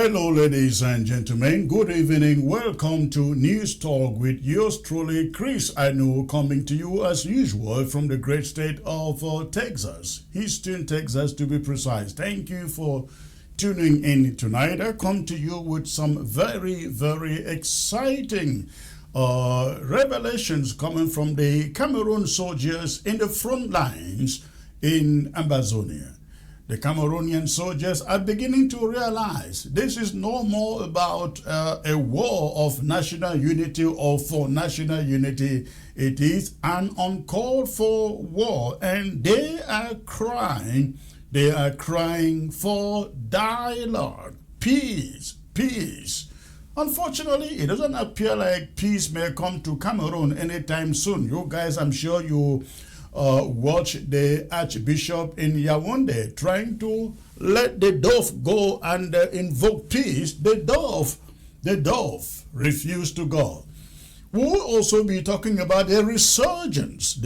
Hello, ladies and gentlemen. Good evening. Welcome to News Talk with yours truly, Chris Anu, coming to you as usual from the great state of Texas, Houston, Texas, to be precise. Thank you for tuning in tonight. I come to you with some very, very exciting revelations coming from the Cameroon soldiers in the front lines in Ambazonia. The Cameroonian soldiers are beginning to realize this is no more about a war of national unity or for national unity. It is an uncalled for war, and they are crying for dialogue, peace. Unfortunately, it doesn't appear like peace may come to Cameroon anytime soon. You guys, I'm sure you watch the Archbishop in Yaounde trying to let the dove go and invoke peace. The dove refused to go. We'll also be talking about the resurgence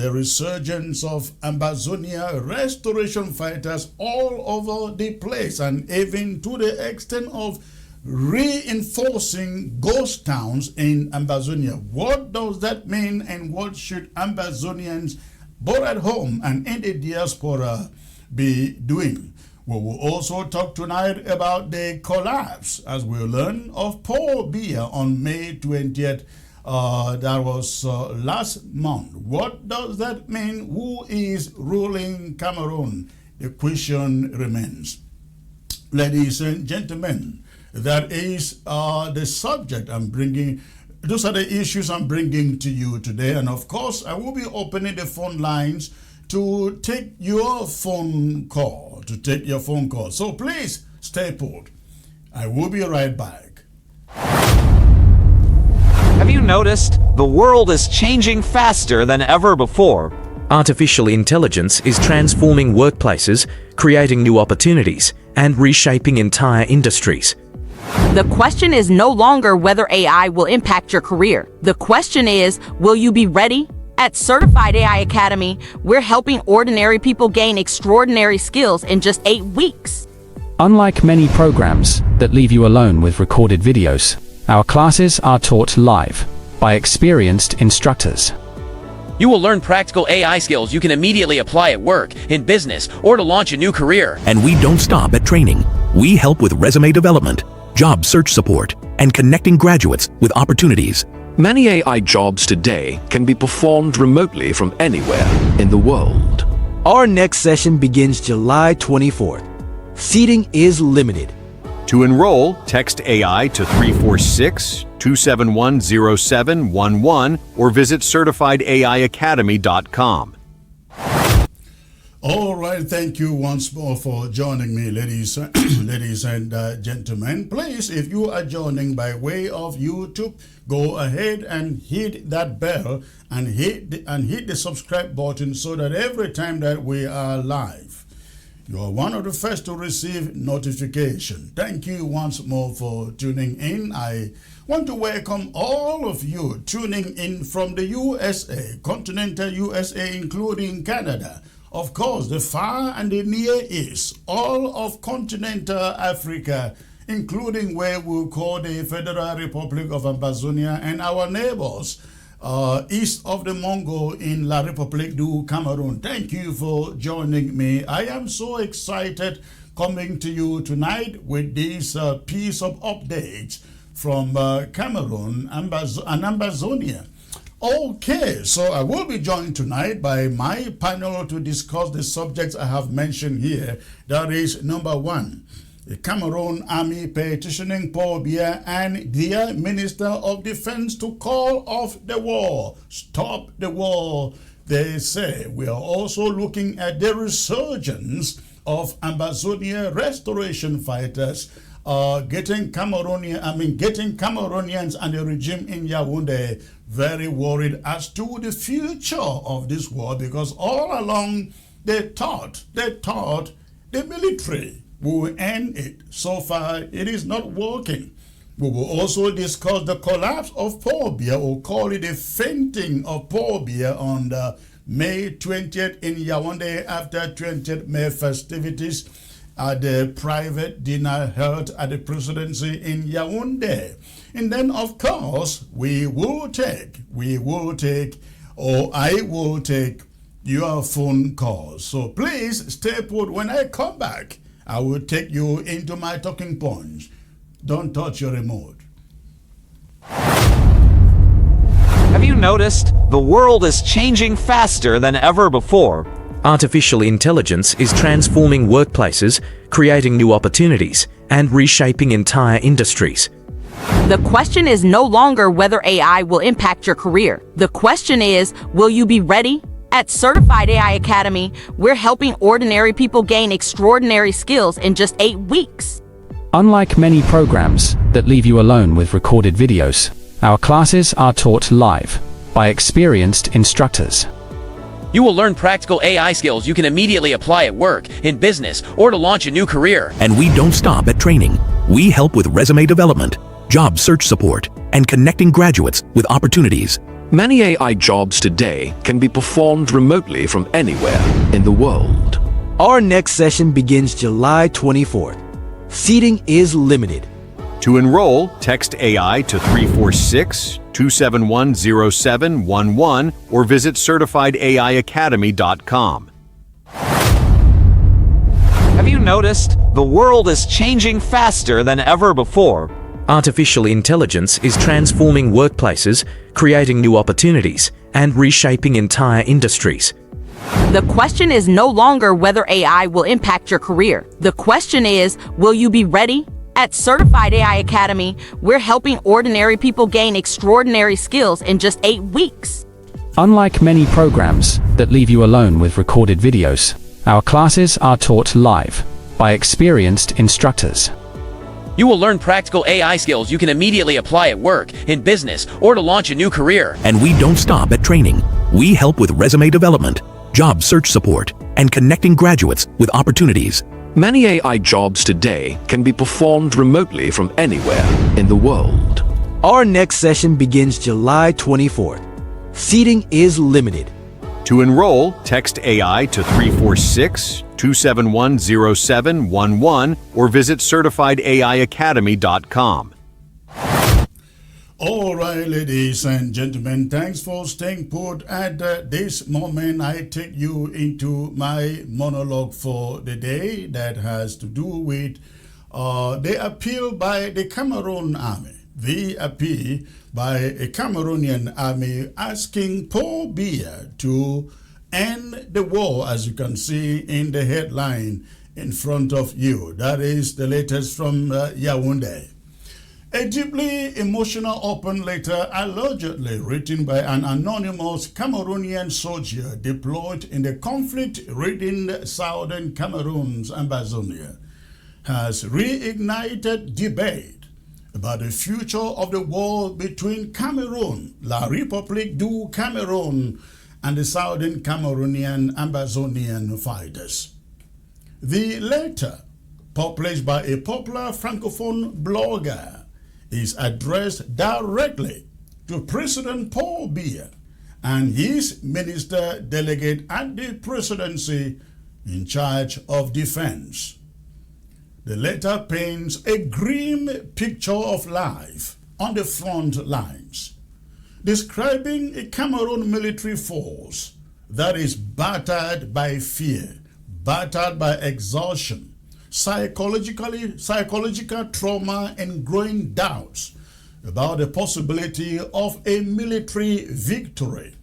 of Ambazonia restoration fighters all over the place, and even to the extent of reinforcing ghost towns in Ambazonia. What does that mean, and what should Ambazonians both at home and in the diaspora be doing? We will also talk tonight about the collapse, as we learn, of Paul Biya on May 20th. That was last month. What does that mean? Who is ruling Cameroon? The question remains. Ladies and gentlemen, that is the subject I'm bringing. Those are the issues I'm bringing to you today. And of course, I will be opening the phone lines to take your phone call. So please stay put. I will be right back. Have you noticed? The world is changing faster than ever before. Artificial intelligence is transforming workplaces, creating new opportunities, and reshaping entire industries. The question is no longer whether AI will impact your career. The question is, will you be ready? At Certified AI Academy, we're helping ordinary people gain extraordinary skills in just 8 weeks. Unlike many programs that leave you alone with recorded videos, our classes are taught live by experienced instructors. You will learn practical AI skills you can immediately apply at work, in business, or to launch a new career. And we don't stop at training. We help with resume development, job search support, and connecting graduates with opportunities. Many AI jobs today can be performed remotely from anywhere in the world. Our next session begins July 24th. Seating is limited. To enroll, text AI to 346-271-0711 or visit certifiedaiacademy.com. All right, thank you once more for joining me, ladies and gentlemen. Please, if you are joining by way of YouTube, go ahead and hit that bell and hit the subscribe button so that every time that we are live, you are one of the first to receive notification. Thank you once more for tuning in. I want to welcome all of you tuning in from the USA, continental USA, including Canada. Of course, the far and the near east, all of continental Africa, including where we call the Federal Republic of Ambazonia, and our neighbors east of the Mongo in La République du Cameroon. Thank you for joining me. I am so excited coming to you tonight with this piece of updates from Cameroon and Ambazonia. Okay, so I will be joined tonight by my panel to discuss the subjects I have mentioned here. That is, number one, the Cameroon Army petitioning Paul Biya and their Minister of Defense to call off the war. Stop the war, they say. We are also looking at the resurgence of Ambazonia restoration fighters getting Cameroonians and the regime in Yaounde very worried as to the future of this war, because all along they thought the military will end it. So far, it is not working. We will also discuss the collapse of Paul Biya, or call it the fainting of Paul Biya on the May 20th in Yaounde after 20th May festivities. at the private dinner held at the presidency in Yaounde. And then, of course, I will take your phone calls. So please stay put. When I come back, I will take you into my talking points. Don't touch your remote. Have you noticed? The world is changing faster than ever before. Artificial intelligence is transforming workplaces, creating new opportunities, and reshaping entire industries. The question is no longer whether AI will impact your career. The question is, will you be ready? At Certified AI Academy, we're helping ordinary people gain extraordinary skills in just 8 weeks. Unlike many programs that leave you alone with recorded videos, our classes are taught live by experienced instructors. You will learn practical AI skills you can immediately apply at work, in business, or to launch a new career. And we don't stop at training. We help with resume development, job search support, and connecting graduates with opportunities. Many AI jobs today can be performed remotely from anywhere in the world. Our next session begins July 24th. Seating is limited. To enroll, text AI to 346-271-0711 or visit certifiedaiacademy.com. Have you noticed? The world is changing faster than ever before. Artificial intelligence is transforming workplaces, creating new opportunities, and reshaping entire industries. The question is no longer whether AI will impact your career. The question is, will you be ready? At Certified AI Academy, we're helping ordinary people gain extraordinary skills in just 8 weeks. Unlike many programs that leave you alone with recorded videos, our classes are taught live by experienced instructors. You will learn practical AI skills you can immediately apply at work, in business, or to launch a new career. And we don't stop at training. We help with resume development, job search support, and connecting graduates with opportunities. Many AI jobs today can be performed remotely from anywhere in the world. Our next session begins July 24th. Seating is limited. To enroll, text AI to 346-271-0711 or visit certifiedaiacademy.com. All right, ladies and gentlemen, thanks for staying put. At this moment, I take you into my monologue for the day that has to do with the appeal by the Cameroon army. The appeal by a Cameroonian army asking Paul Biya to end the war, as you can see in the headline in front of you. That is the latest from Yaounde. A deeply emotional open letter allegedly written by an anonymous Cameroonian soldier deployed in the conflict-ridden southern Cameroon's Ambazonia has reignited debate about the future of the war between Cameroon, La République du Cameroon, and the southern Cameroonian Ambazonian fighters. The letter, published by a popular Francophone blogger, is addressed directly to President Paul Biya and his minister delegate at the presidency in charge of defense. The letter paints a grim picture of life on the front lines, describing a Cameroon military force that is battered by fear, battered by exhaustion, psychological trauma, and growing doubts about the possibility of a military victory.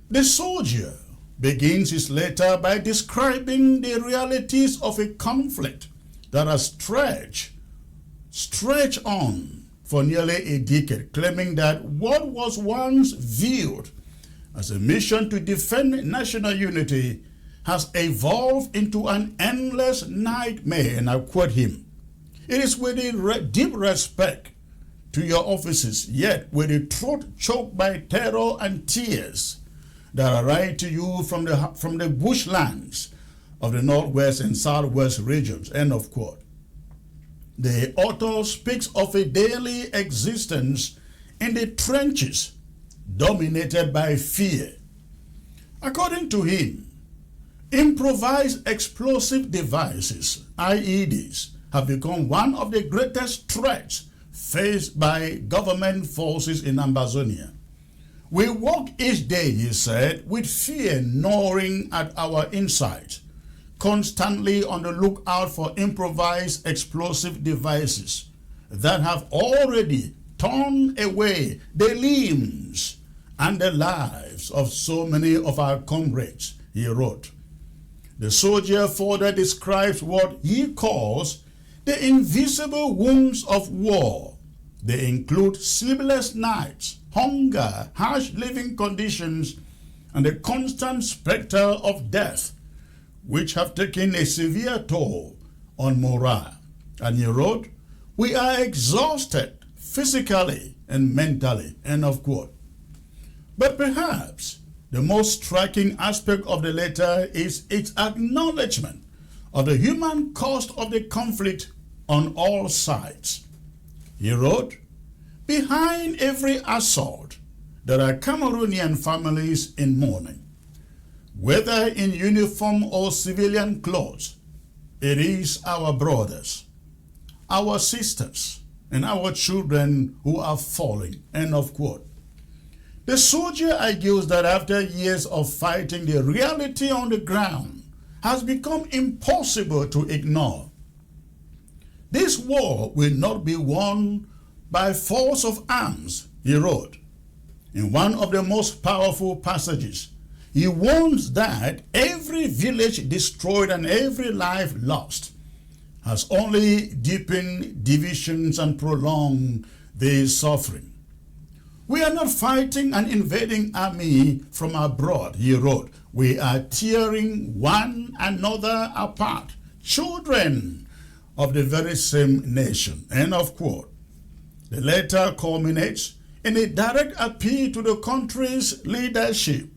The soldier begins his letter by describing the realities of a conflict that has stretched on for nearly a decade, claiming that what was once viewed as a mission to defend national unity has evolved into an endless nightmare, and I quote him, "It is with a deep respect to your officers, yet with a throat choked by terror and tears, that I write to you from the bushlands of the northwest and southwest regions," end of quote. The author speaks of a daily existence in the trenches dominated by fear. According to him, Improvised explosive devices, IEDs, have become one of the greatest threats faced by government forces in Ambazonia. We walk each day, he said, with fear gnawing at our insides, constantly on the lookout for improvised explosive devices that have already torn away the limbs and the lives of so many of our comrades, he wrote. The soldier further describes what he calls the invisible wounds of war. They include sleepless nights, hunger, harsh living conditions, and the constant specter of death, which have taken a severe toll on morale. And he wrote, "We are exhausted physically and mentally," end of quote. But perhaps the most striking aspect of the letter is its acknowledgement of the human cost of the conflict on all sides. He wrote, "Behind every assault, there are Cameroonian families in mourning. Whether in uniform or civilian clothes, it is our brothers, our sisters, and our children who are falling," end of quote. The soldier argues that after years of fighting, the reality on the ground has become impossible to ignore. This war will not be won by force of arms, he wrote. In one of the most powerful passages, he warns that every village destroyed and every life lost has only deepened divisions and prolonged the suffering. "We are not fighting an invading army from abroad," he wrote. "We are tearing one another apart, children of the very same nation," end of quote. The letter culminates in a direct appeal to the country's leadership.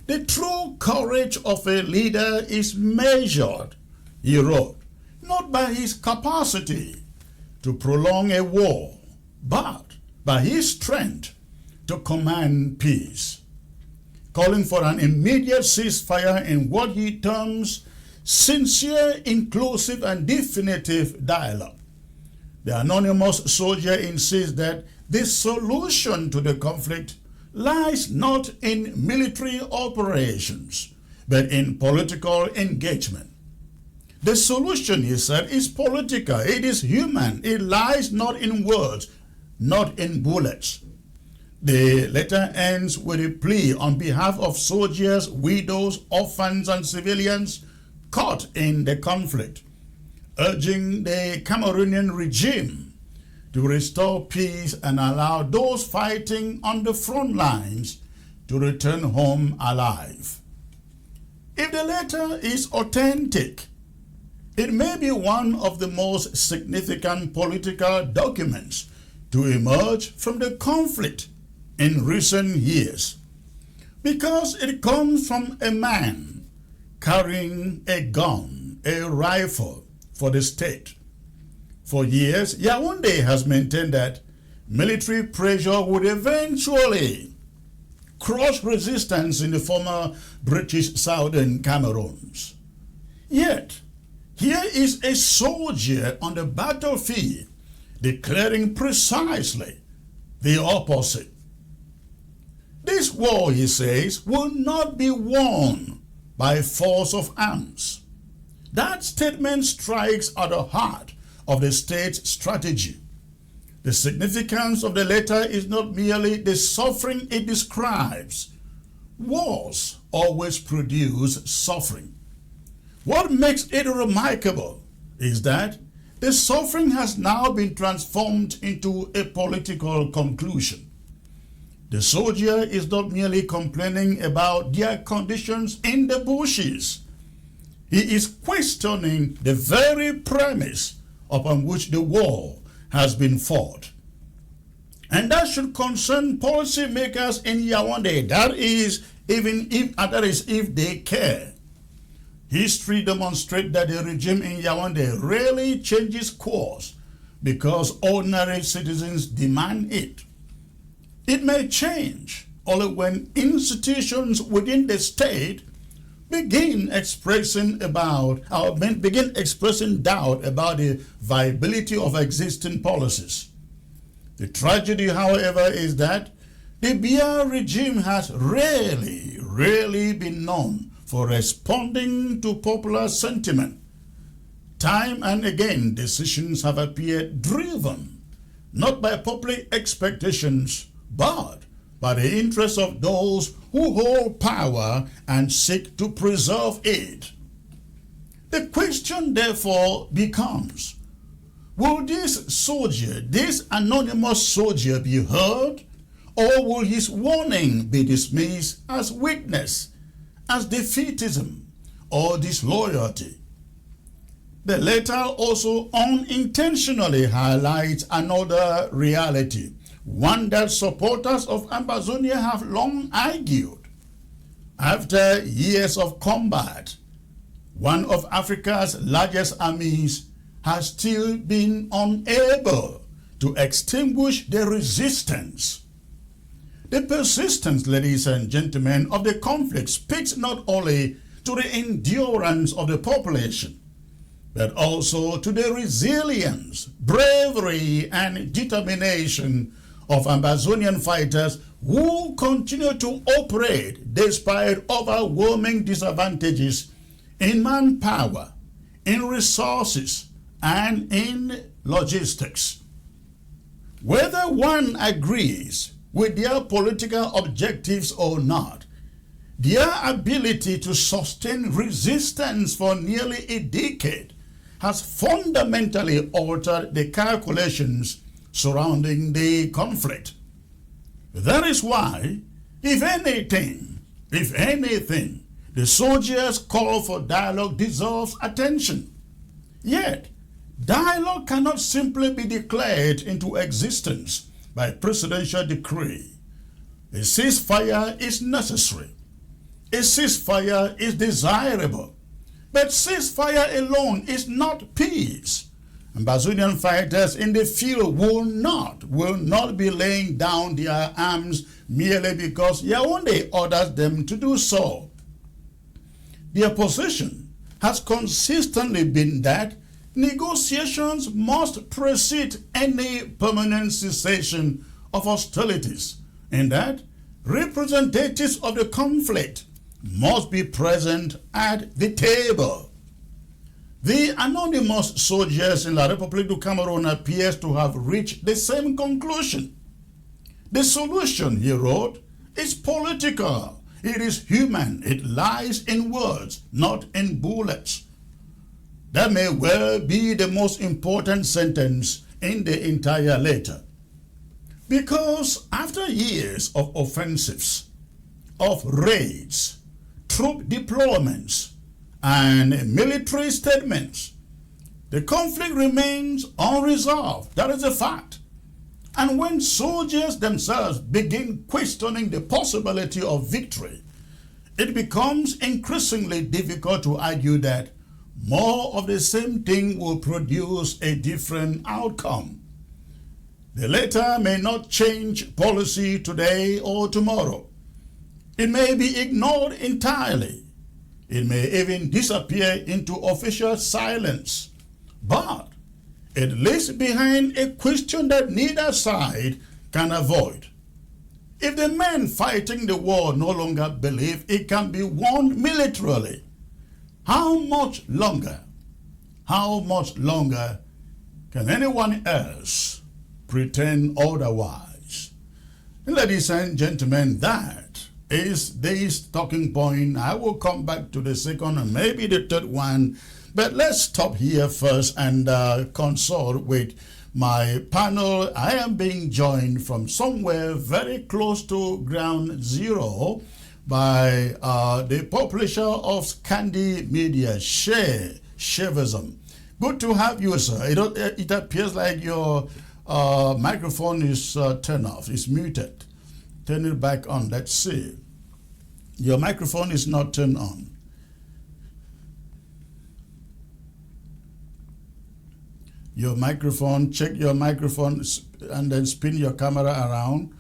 "The true courage of a leader is measured," he wrote, "not by his capacity to prolong a war, but by his strength to command peace," calling for an immediate ceasefire in what he terms sincere, inclusive, and definitive dialogue. The anonymous soldier insists that the solution to the conflict lies not in military operations, but in political engagement. The solution, he said, is political, it is human, it lies not in words, not in bullets. The letter ends with a plea on behalf of soldiers, widows, orphans, and civilians caught in the conflict, urging the Cameroonian regime to restore peace and allow those fighting on the front lines to return home alive. If the letter is authentic, it may be one of the most significant political documents to emerge from the conflict in recent years, because it comes from a man carrying a gun, a rifle for the state. For years, Yaounde has maintained that military pressure would eventually crush resistance in the former British Southern Cameroons. Yet, here is a soldier on the battlefield declaring precisely the opposite. This war, he says, will not be won by force of arms. That statement strikes at the heart of the state's strategy. The significance of the letter is not merely the suffering it describes. Wars always produce suffering. What makes it remarkable is that the suffering has now been transformed into a political conclusion. The soldier is not merely complaining about their conditions in the bushes. He is questioning the very premise upon which the war has been fought. And that should concern policymakers in Yaounde. That is if they care. History demonstrates that the regime in Yaounde rarely changes course because ordinary citizens demand it. It may change only when institutions within the state begin expressing doubt about the viability of existing policies. The tragedy, however, is that the Biya regime has rarely been known for responding to popular sentiment. Time and again, decisions have appeared driven not by public expectations, but by the interests of those who hold power and seek to preserve it. The question therefore becomes, will this anonymous soldier be heard, or will his warning be dismissed as weakness, as defeatism, or disloyalty? The latter also unintentionally highlights another reality, one that supporters of Ambazonia have long argued. After years of combat, one of Africa's largest armies has still been unable to extinguish the resistance. The persistence, ladies and gentlemen, of the conflict speaks not only to the endurance of the population, but also to the resilience, bravery, and determination of Ambazonian fighters who continue to operate despite overwhelming disadvantages in manpower, in resources, and in logistics. Whether one agrees with their political objectives or not, their ability to sustain resistance for nearly a decade has fundamentally altered the calculations surrounding the conflict. That is why, if anything, the soldiers' call for dialogue deserves attention. Yet, dialogue cannot simply be declared into existence by presidential decree. A ceasefire is necessary. A ceasefire is desirable. But ceasefire alone is not peace. Ambazonian fighters in the field will not be laying down their arms merely because Yaounde orders them to do so. Their position has consistently been that negotiations must precede any permanent cessation of hostilities, and that representatives of the conflict must be present at the table. The anonymous soldiers in La République du Cameroon appears to have reached the same conclusion. The solution, he wrote, is political. It is human. It lies in words, not in bullets. That may well be the most important sentence in the entire letter. Because after years of offensives, of raids, troop deployments, and military statements, the conflict remains unresolved. That is a fact. And when soldiers themselves begin questioning the possibility of victory, it becomes increasingly difficult to argue that more of the same thing will produce a different outcome. The latter may not change policy today or tomorrow. It may be ignored entirely. It may even disappear into official silence. But it leaves behind a question that neither side can avoid. If the men fighting the war no longer believe it can be won militarily, how much longer can anyone else pretend otherwise? Ladies and gentlemen, that is this talking point. I will come back to the second and maybe the third one, but let's stop here first and consult with my panel. I am being joined from somewhere very close to ground zero by the publisher of Scandi Media, Shevism. Good to have you, sir. It appears like your microphone is turned off. It's muted. Turn it back on. Let's see. Your microphone is not turned on. Your microphone, check your microphone and then spin your camera around.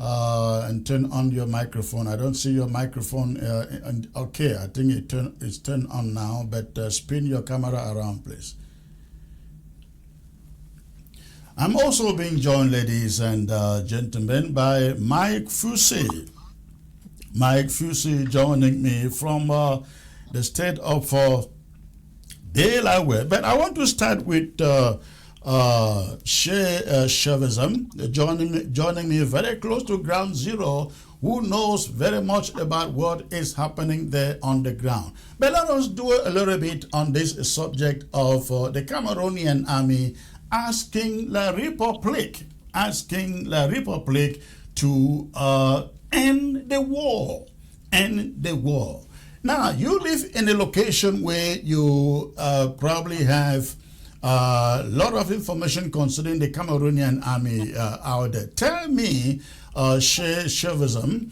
and turn on your microphone. I don't see your microphone. Okay, I think it's turned on now, but spin your camera around, please. I'm also being joined, ladies and gentlemen, by Mike Fusi. Mike Fusi joining me from the state of Delaware. But I want to start with Chauvism joining me very close to ground zero, who knows very much about what is happening there on the ground. But let us do a little bit on this subject of the Cameroonian army asking La République to end the war. End the war. Now, you live in a location where you probably have a lot of information concerning the Cameroonian army out there. Tell me, Chauvism,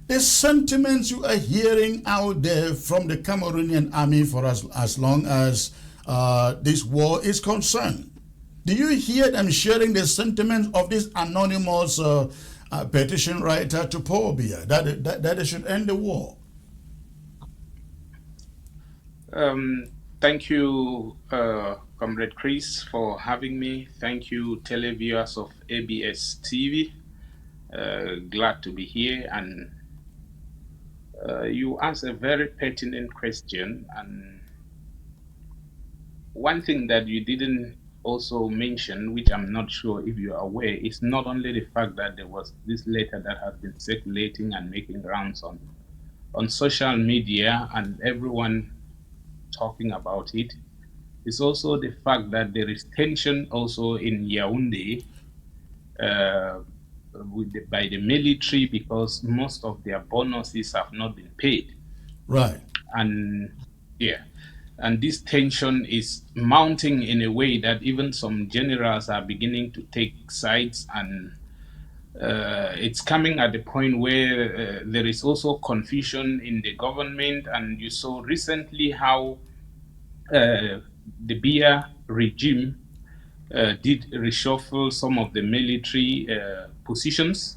the sentiments you are hearing out there from the Cameroonian army for as long as this war is concerned. Do you hear them sharing the sentiments of this anonymous petition writer to Paul Biya that they should end the war? Thank you, Comrade Chris, for having me. Thank you, televiewers of ABS TV. Glad to be here. And you asked a very pertinent question. And one thing that you didn't also mention, which I'm not sure if you're aware, is not only the fact that there was this letter that has been circulating and making rounds on social media and everyone talking about it. It's also the fact that there is tension also in Yaounde by the military, because most of their bonuses have not been paid. Right. And yeah. And this tension is mounting in a way that even some generals are beginning to take sides, and it's coming at the point where there is also confusion in the government. And you saw recently how the Biya regime did reshuffle some of the military positions.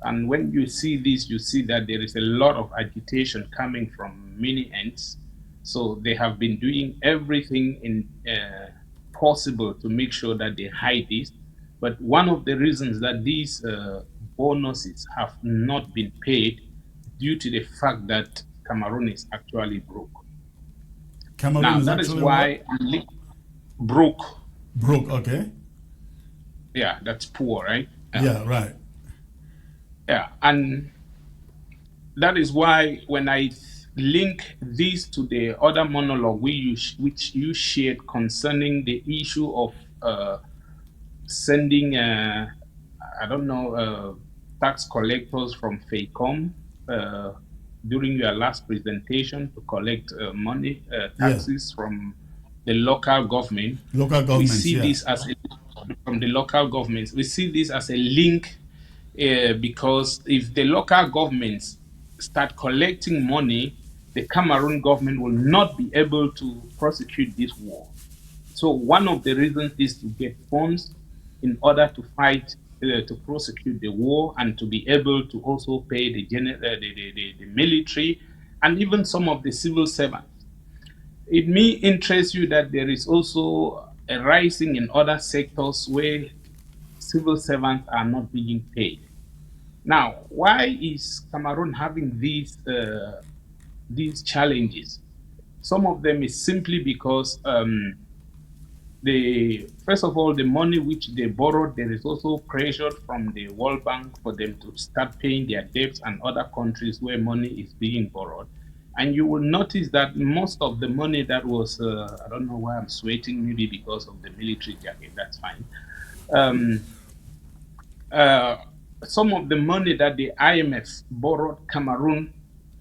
And when you see this, you see that there is a lot of agitation coming from many ends. So they have been doing everything possible to make sure that they hide this. But one of the reasons that these bonuses have not been paid due to the fact that Cameroon is actually broke. Cameroon now, is that actually is why broke. Broke, okay. Yeah, that's poor, right? Yeah, right. Yeah, and that is why when I link this to the other monologue which you shared concerning the issue of sending, tax collectors from FACOM during your last presentation to collect money, taxes from the local government. We see this as from the local governments. We see this as a link because if the local governments start collecting money, the Cameroon government will not be able to prosecute this war. So one of the reasons is to get funds in order to fight, to prosecute the war, and to be able to also pay the military and even some of the civil servants. It may interest you that there is also a rising in other sectors where civil servants are not being paid. Now, why is Cameroon having these challenges? Some of them is simply because first of all, the money which they borrowed, there is also pressure from the World Bank for them to start paying their debts and other countries where money is being borrowed. And you will notice that most of the money that was, I don't know why I'm sweating, maybe because of the military jacket, that's fine. Some of the money that the IMF borrowed Cameroon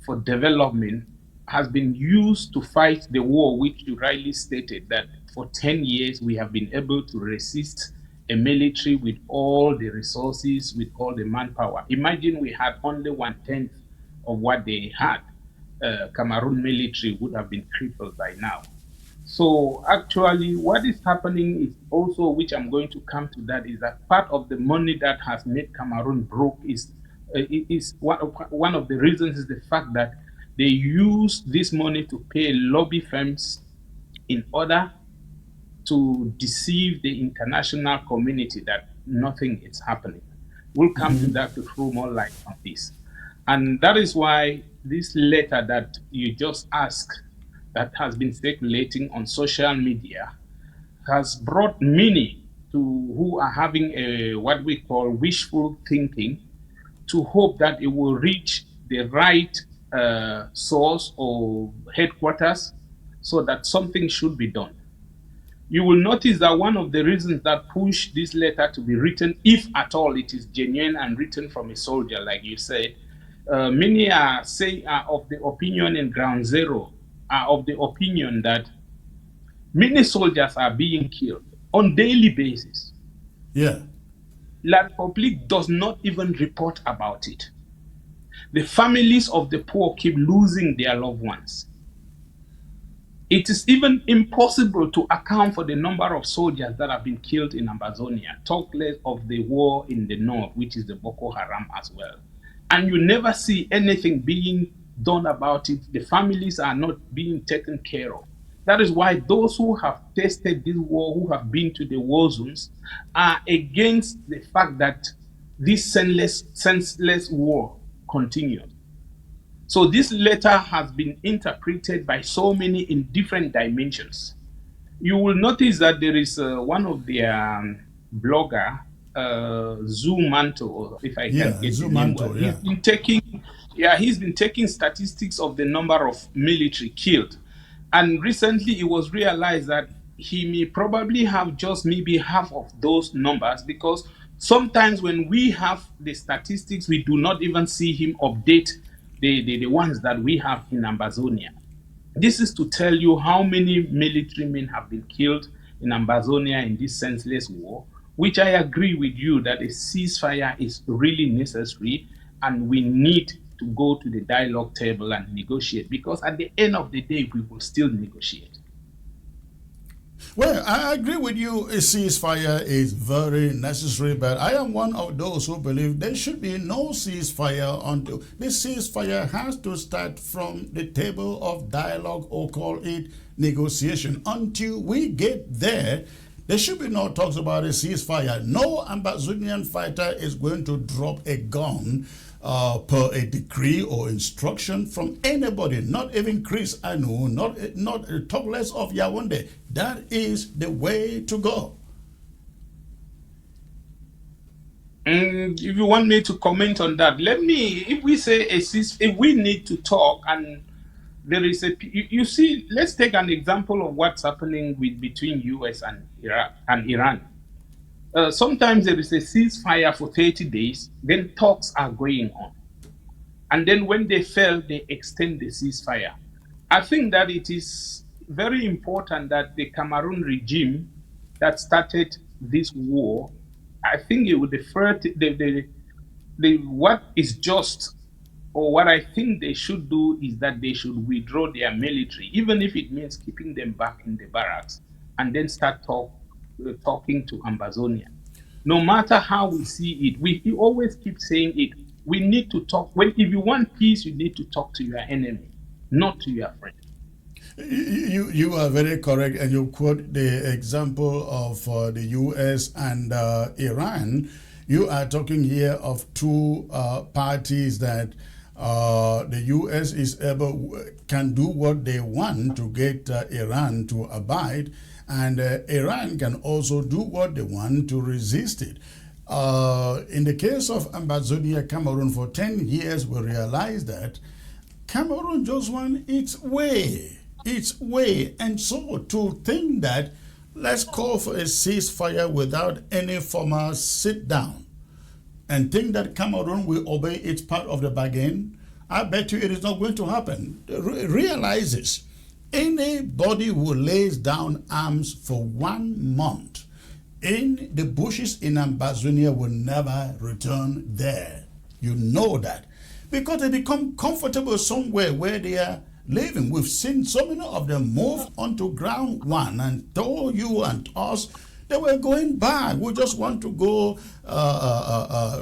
for development has been used to fight the war, which you rightly stated that for 10 years we have been able to resist a military with all the resources, with all the manpower. Imagine we had only 1/10 of what they had. Cameroon military would have been crippled by now. So actually, what is happening is also, which I'm going to come to that, is that part of the money that has made Cameroon broke is one of the reasons is the fact that they use this money to pay lobby firms in order to deceive the international community that nothing is happening. We'll come to that to throw more light on this. And that is why this letter that you just asked, that has been circulating on social media, has brought many to who are having a what we call wishful thinking, to hope that it will reach the right source or headquarters so that something should be done. You will notice that one of the reasons that push this letter to be written, if at all it is genuine and written from a soldier, like you said, many are of the opinion in Ground Zero, are of the opinion that many soldiers are being killed on daily basis. Yeah. La Republique does not even report about it. The families of the poor keep losing their loved ones. It is even impossible to account for the number of soldiers that have been killed in Ambazonia, talk less of the war in the north, which is the Boko Haram as well. And you never see anything being done about it. The families are not being taken care of. That is why those who have tasted this war, who have been to the war zones, are against the fact that this senseless war continues. So this letter has been interpreted by so many in different dimensions. You will notice that there is one of their blogger, Zumanto, if I can get the name well. He's been taking statistics of the number of military killed. And recently it was realized that he may probably have just maybe half of those numbers, because sometimes when we have the statistics, we do not even see him update the ones that we have in Ambazonia. This is to tell you how many military men have been killed in Ambazonia in this senseless war, which I agree with you that a ceasefire is really necessary, and we need to go to the dialogue table and negotiate, because at the end of the day, we will still negotiate. Well, I agree with you. A ceasefire is very necessary, but I am one of those who believe there should be no ceasefire until the ceasefire has to start from the table of dialogue, or call it negotiation. Until we get there, there should be no talks about a ceasefire. No Ambazonian fighter is going to drop a gun per a decree or instruction from anybody, not even Chris Anu, not talk less of Yaounde. That is the way to go. If you want me to comment on that, if we say if we need to talk, and there is you see, let's take an example of what's happening between US and Iran. Sometimes there is a ceasefire for 30 days, then talks are going on. And then when they fail, they extend the ceasefire. I think that it is very important that the Cameroon regime that started this war, I think it would defer what is just, or what I think they should do, is that they should withdraw their military, even if it means keeping them back in the barracks, and then start talking to Ambazonia. No matter how we see it, we always keep saying it. We need to talk. If you want peace, you need to talk to your enemy, not to your friend. You are very correct, and you quote the example of the US and Iran. You are talking here of two parties that the US can do what they want to get Iran to abide, and Iran can also do what they want to resist it. In the case of Ambazonia, Cameroon, for 10 years, we realized that Cameroon just wants its way. And so to think that let's call for a ceasefire without any formal sit down and think that Cameroon will obey its part of the bargain, I bet you it is not going to happen. Realize this. Anybody who lays down arms for 1 month in the bushes in Ambazonia will never return there. You know that. Because they become comfortable somewhere where their living. We've seen so many of them move onto ground one and told you and us they were going back. We just want to go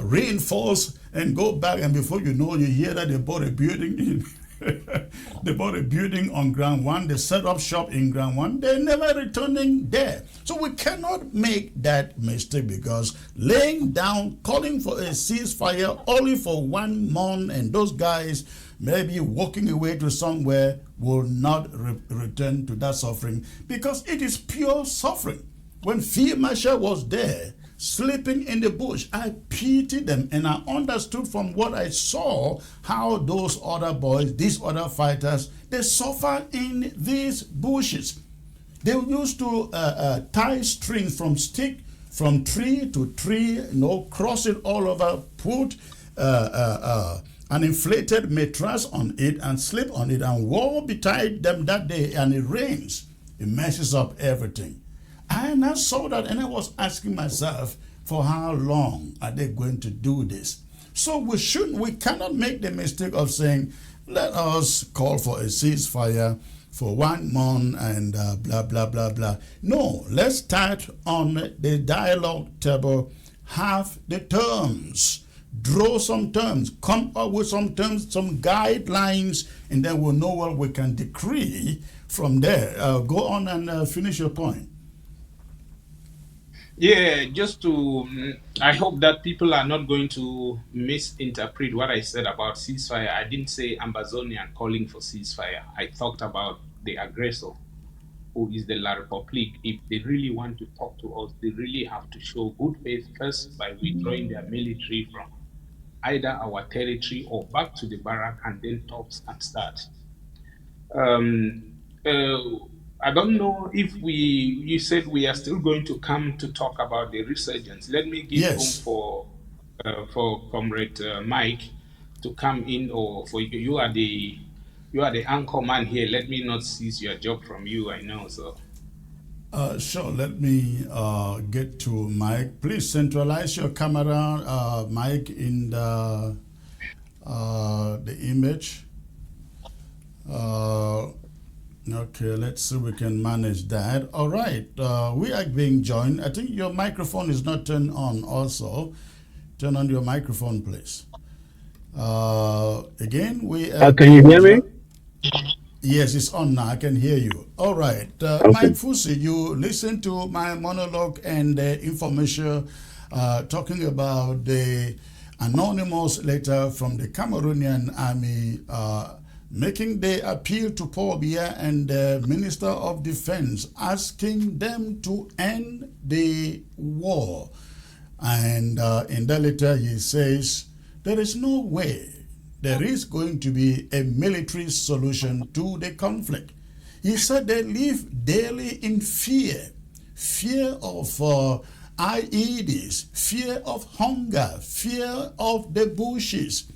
reinforce and go back, and before you know, you hear that they bought a building. They bought a building on ground one. They set up shop in ground one. They're never returning there. So we cannot make that mistake, because laying down, calling for a ceasefire only for 1 month, and those guys maybe walking away to somewhere will not return to that suffering, because it is pure suffering. When Field Marshal was there, sleeping in the bush, I pitied them, and I understood from what I saw how those other boys, these other fighters, they suffer in these bushes. They used to tie strings from stick, from tree to tree, cross it all over, put an inflated mattress on it and sleep on it, and woe betide them that day, and it rains. It messes up everything. And I saw that, and I was asking myself, for how long are they going to do this? So we cannot make the mistake of saying, let us call for a ceasefire for 1 month and blah, blah, blah, blah. No, let's start on the dialogue table, have the terms, draw some terms, come up with some terms, some guidelines, and then we'll know what we can decree from there. Go on and finish your point. Yeah, I hope that people are not going to misinterpret what I said about ceasefire. I didn't say Ambazonian calling for ceasefire. I talked about the aggressor, who is the La Republique. If they really want to talk to us, they really have to show good faith first by withdrawing their military from either our territory or back to the barrack, and then talks and start. I don't know if you said we are still going to come to talk about the resurgence. Let me give room for Comrade Mike to come in, or for you. You are the anchor man here. Let me not seize your job from you. I know so. Sure. Let me get to Mike. Please centralize your camera, Mike, in the image. Okay, let's see if we can manage that. All right, we are being joined. I think your microphone is not turned on also. Turn on your microphone, please. Again, we are... can you hear me? Yes, it's on now. I can hear you. All right. Okay. Mike Fusi, you listened to my monologue and the information talking about the anonymous letter from the Cameroonian army making the appeal to Paul Biya and the Minister of Defense, asking them to end the war. And in that letter, he says, there is no way there is going to be a military solution to the conflict. He said they live daily in fear of IEDs, fear of hunger, fear of the bushes.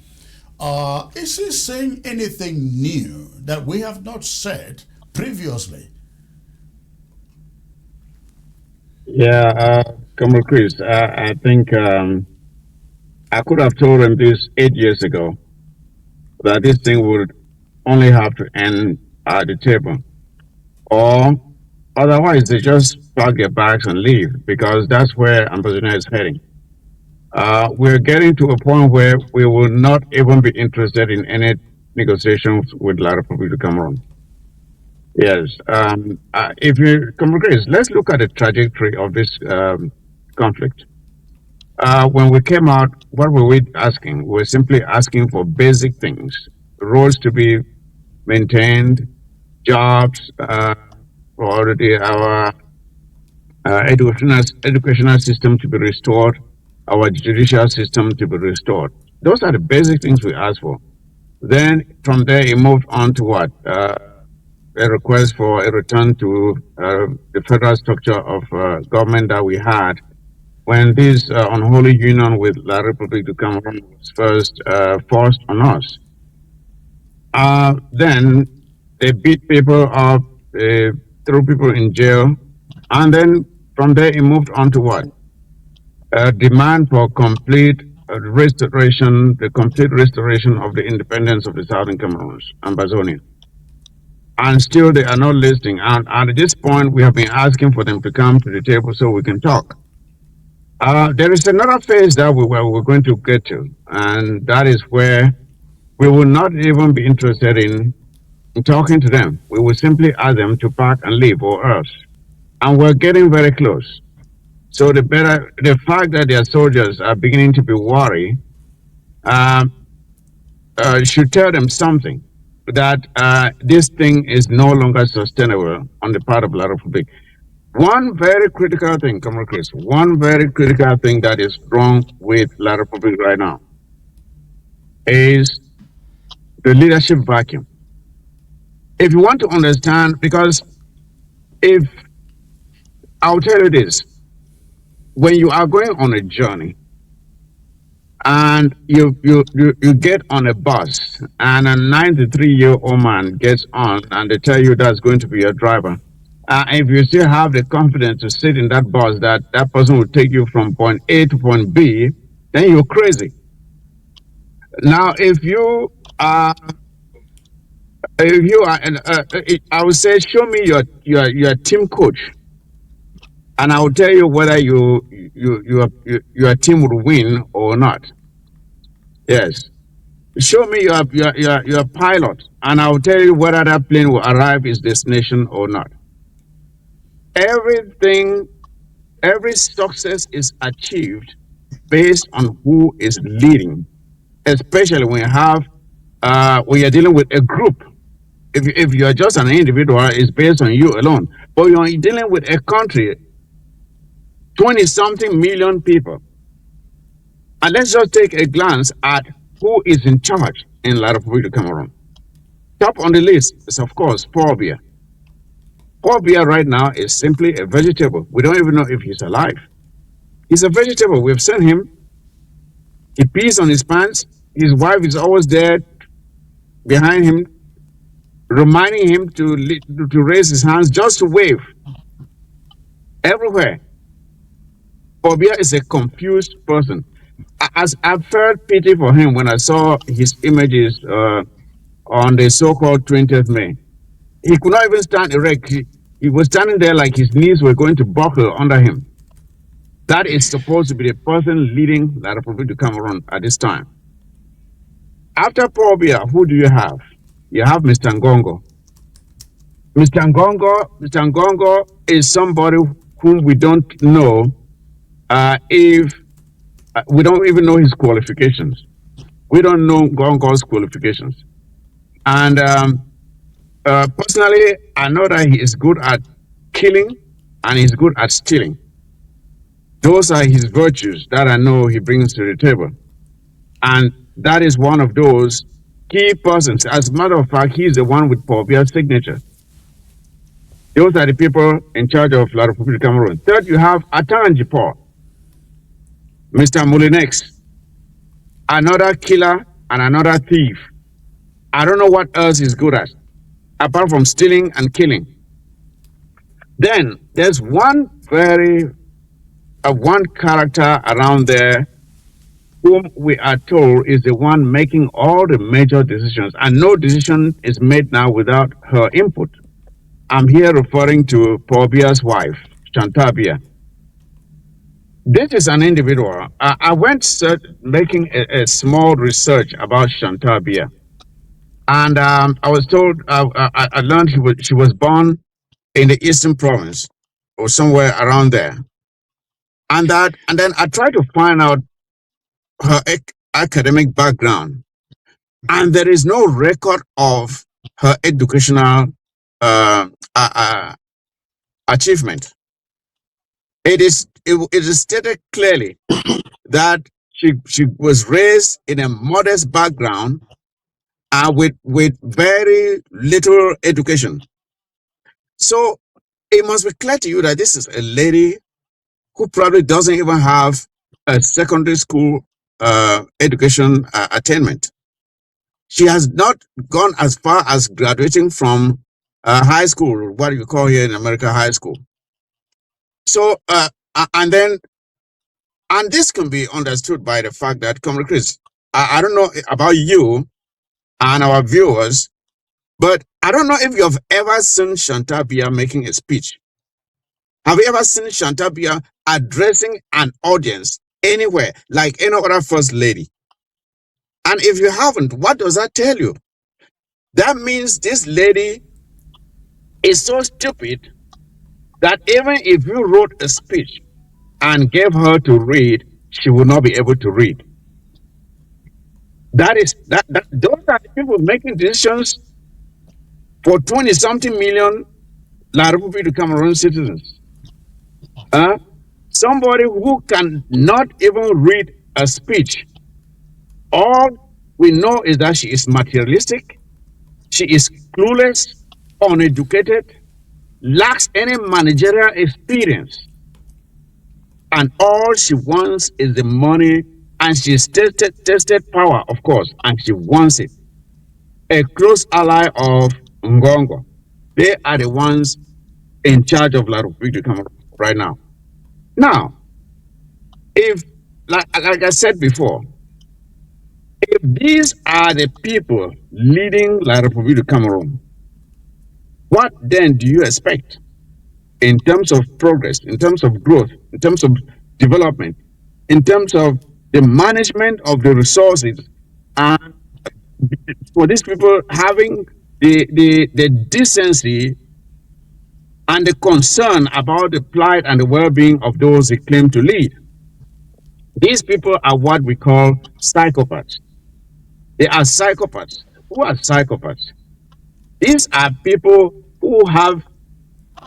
Is he saying anything new that we have not said previously? Yeah, Comrade Chris, I think I could have told him this 8 years ago, that this thing would only have to end at the table. Or otherwise, they just pack their bags and leave, because that's where Ambazonian is heading. We're getting to a point where we will not even be interested in any negotiations with La Republique of Cameroon. Yes. If you come, Grace, let's look at the trajectory of this conflict. When we came out, what were we asking? We were simply asking for basic things: roads to be maintained, jobs, for our educational system to be restored, our judicial system to be restored. Those are the basic things we asked for. Then from there, it moved on to what? A request for a return to the federal structure of government that we had when this unholy union with La Republique du Cameroon was first forced on us. Then they beat people up, they threw people in jail, and then from there it moved on to what? Demand for complete restoration, the complete restoration of the independence of the Southern Cameroons, Ambazonia. and still they are not listening. And at this point, we have been asking for them to come to the table so we can talk. There is another phase that we're going to get to, and that is where we will not even be interested in talking to them. We will simply ask them to pack and leave, or else. And we're getting very close. So the fact that their soldiers are beginning to be worried should tell them something, that this thing is no longer sustainable on the part of La Republic. One very critical thing, Comrade Chris, one very critical thing that is wrong with La Republic right now is the leadership vacuum. If you want to understand, because if I'll tell you this, when you are going on a journey and you get on a bus and a 93-year-old man gets on and they tell you that's going to be your driver, if you still have the confidence to sit in that bus that that person will take you from point A to point B, then you're crazy. Now, if you are, I would say, show me your team coach, and I will tell you whether your team will win or not. Yes. Show me your pilot, and I will tell you whether that plane will arrive its destination or not. Every success is achieved based on who is leading, especially when you're dealing with a group. If you're just an individual, it's based on you alone. But you're dealing with a country, 20-something million people. And let's just take a glance at who is in charge in La Republic of Cameroon. Top on the list is, of course, Paul Biya. Paul Biya right now is simply a vegetable. We don't even know if he's alive. He's a vegetable. We've seen him. He pees on his pants. His wife is always there behind him, reminding him to raise his hands, just to wave everywhere. Paul Biya is a confused person. As I felt pity for him when I saw his images on the so-called 20th May. He could not even stand erect. He was standing there like his knees were going to buckle under him. That is supposed to be the person leading La Republic of Cameroon at this time. After Paul Biya, who do you have? You have Mr. Ngongo. Mr. Ngongo is somebody whom we don't know if we don't even know his qualifications. We don't know Ngongo's qualifications. And personally, I know that he is good at killing and he's good at stealing. Those are his virtues that I know he brings to the table. And that is one of those key persons. As a matter of fact, he's the one with Paul Biya's signature. Those are the people in charge of La Republic of Cameroon. Third, you have Atanji Paul, Mr. Moulinex, another killer and another thief. I don't know what else he's good at, apart from stealing and killing. Then there's one character around there whom we are told is the one making all the major decisions, and no decision is made now without her input. I'm here referring to Paul Biya's wife, Chantal Biya. This is an individual. I went making a small research about Chantal Biya, and I was told, I learned she was born in the Eastern Province or somewhere around there, and then I tried to find out her academic background, and there is no record of her educational achievement. It is stated clearly that she was raised in a modest background with very little education. So it must be clear to you that this is a lady who probably doesn't even have a secondary school education attainment. She has not gone as far as graduating from high school, what you call here in America high school. So, and this can be understood by the fact that, Comrade Chris, I don't know about you and our viewers, But I don't know if you've ever seen Chantal Biya making a speech. Have you ever seen Chantal Biya addressing an audience anywhere like any other first lady? And if you haven't, what does that tell you? That means this lady is so stupid that even if you wrote a speech and gave her to read, she would not be able to read. Those are the people making decisions for 20-something million La Republique du Cameroon citizens. Somebody who can not even read a speech. All we know is that she is materialistic, she is clueless, uneducated, lacks any managerial experience. And all she wants is the money, and she's tested power, of course, and she wants it. A close ally of Ngongo. They are the ones in charge of La Republique du Cameroon right now. Now, if, like I said before, if these are the people leading La Republique du Cameroon, what then do you expect in terms of progress, in terms of growth, in terms of development, in terms of the management of the resources, and for these people having the decency and the concern about the plight and the well-being of those they claim to lead? These people are what we call psychopaths. They are psychopaths. Who are psychopaths? These are people who have,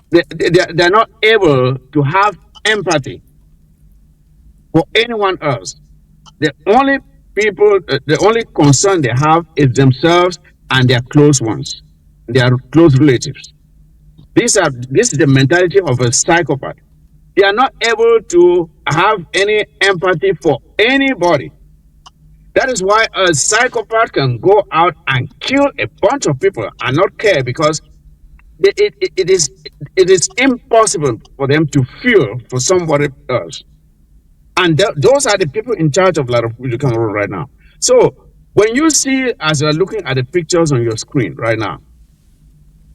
they're not able to have empathy for anyone else. The only people, the only concern they have is themselves and their close ones, their close relatives. This is the mentality of a psychopath. They are not able to have any empathy for anybody. That is why a psychopath can go out and kill a bunch of people and not care, because it is impossible for them to feel for somebody else. And those are the people in charge of La Republique du Cameroon right now. So when you see, as you're looking at the pictures on your screen right now,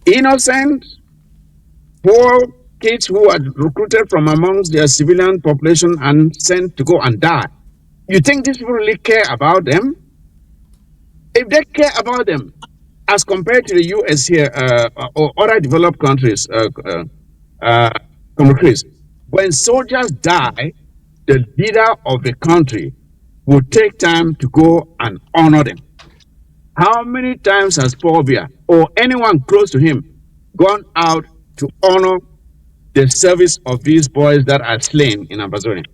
innocent, poor kids who are recruited from amongst their civilian population and sent to go and die, you think these people really care about them? If they care about them, as compared to the US here or other developed countries, when soldiers die, the leader of the country will take time to go and honor them. How many times has Paul Biya or anyone close to him gone out to honor the service of these boys that are slain in Ambazonia?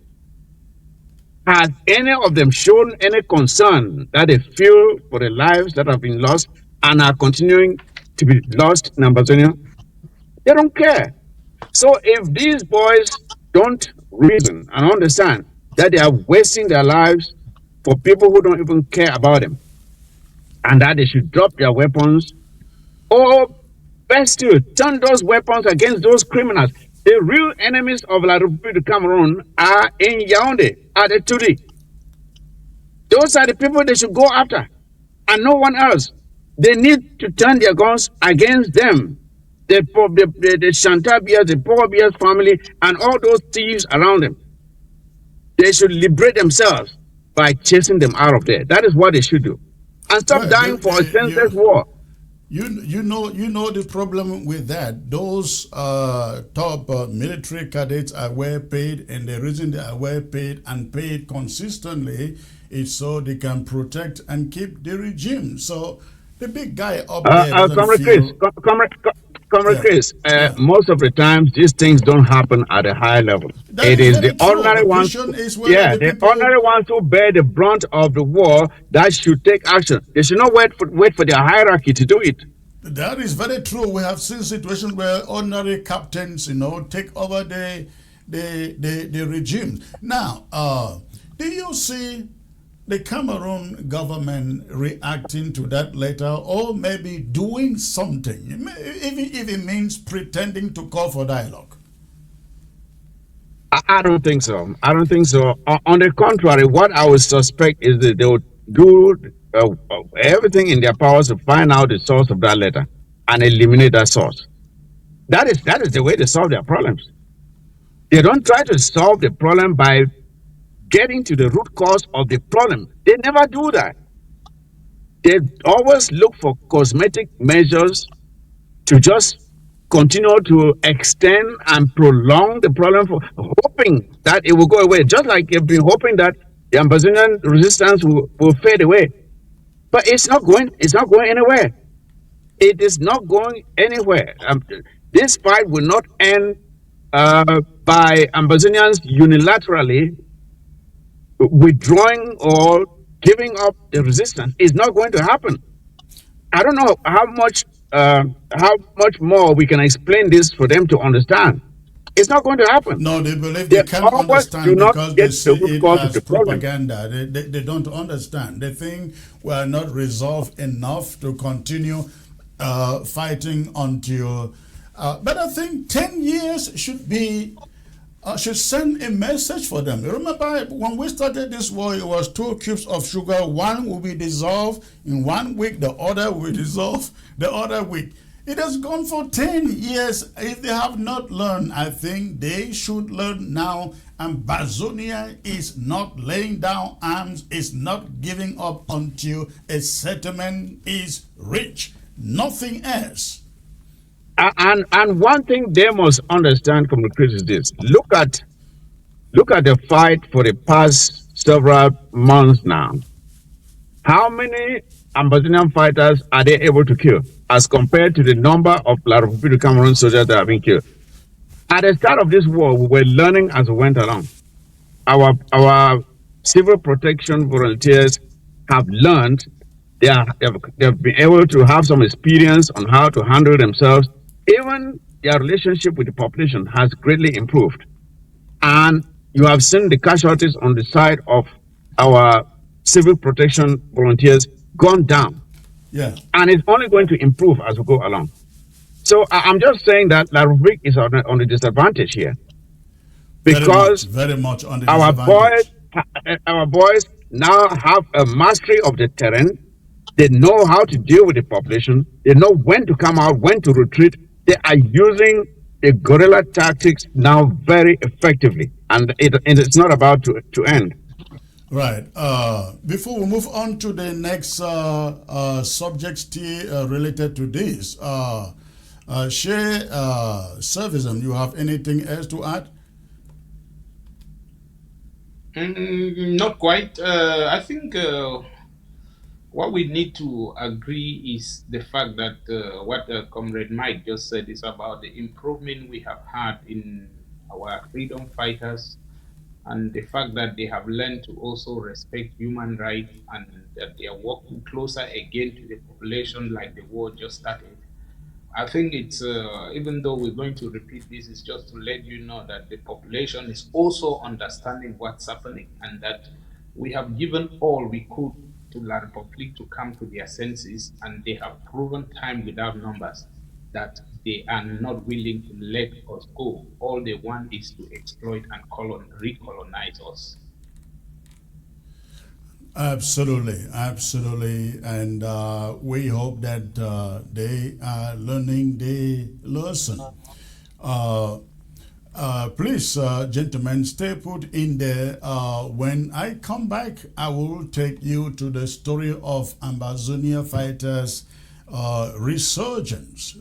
Has any of them shown any concern that they feel for the lives that have been lost and are continuing to be lost in Ambazonia? They don't care. So if these boys don't reason and understand that they are wasting their lives for people who don't even care about them, and that they should drop their weapons, or best still, turn those weapons against those criminals. The real enemies of La Republique du Cameroon are in Yaounde, at the Tudi. Those are the people they should go after, and no one else. They need to turn their guns against them. The Chantal Biya, the Paul Biya's family, and all those thieves around them. They should liberate themselves by chasing them out of there. That is what they should do. And stop dying for a senseless war. You know the problem with that. Those top military cadets are well paid, and the reason they are well paid and paid consistently is so they can protect and keep the regime. So the big guy up there Comrade Chris, most of the times these things don't happen at a high level. It is the ordinary ones. The ordinary ones who bear the brunt of the war that should take action. They should not wait for their hierarchy to do it. That is very true. We have seen situations where ordinary captains, take over the regime. Now, do you see the Cameroon government reacting to that letter, or maybe doing something, if it means pretending to call for dialogue? I don't think so. I don't think so. On the contrary, what I would suspect is that they would do everything in their powers to find out the source of that letter. and eliminate that source. That is the way they solve their problems. They don't try to solve the problem by getting to the root cause of the problem. They never do that. They always look for cosmetic measures to just continue to extend and prolong the problem, for hoping that it will go away, just like they've been hoping that the Ambazonian resistance will fade away. But it's not going anywhere. It is not going anywhere. This fight will not end by Ambazonians unilaterally withdrawing or giving up the resistance. It's not going to happen. I don't know how much more we can explain this for them to understand. It's not going to happen. No, they believe they can't understand because they see it as propaganda. They don't understand. They think we are not resolved enough to continue fighting until. But I think 10 years should send a message for them. Remember, when we started this war, it was 2 cubes of sugar. One will be dissolved in 1 week. The other will dissolve the other week. It has gone for 10 years. If they have not learned, I think they should learn now. Ambazonia is not laying down arms, is not giving up until a settlement is reached. Nothing else. And one thing they must understand, Comrade, is this: look at the fight for the past several months now. How many Ambazonian fighters are they able to kill as compared to the number of La République du Cameroon soldiers that have been killed? At the start of this war, we were learning as we went along. Our civil protection volunteers have learned. They've been able to have some experience on how to handle themselves. Even their relationship with the population has greatly improved. And you have seen the casualties on the side of our civil protection volunteers gone down. Yeah. And it's only going to improve as we go along. So I'm just saying that La République is on a disadvantage here. Because very much on the our boys now have a mastery of the terrain. They know how to deal with the population. They know when to come out, when to retreat. They are using the guerrilla tactics now very effectively. And it's not about to end. Right. Before we move on to the next subject related to this, Share Servicism, you have anything else to add? Not quite. I think what we need to agree is the fact that what Comrade Mike just said is about the improvement we have had in our freedom fighters, and the fact that they have learned to also respect human rights, and that they are working closer again to the population like the war just started. I think it's, even though we're going to repeat this, it's just to let you know that the population is also understanding what's happening, and that we have given all we could to La République to come to their senses, and they have proven time without numbers that they are not willing to let us go. All they want is to exploit and recolonize us. Absolutely, absolutely. And we hope that they are learning the lesson. Please, gentlemen, stay put in there. When I come back, I will take you to the story of Ambazonia fighters' resurgence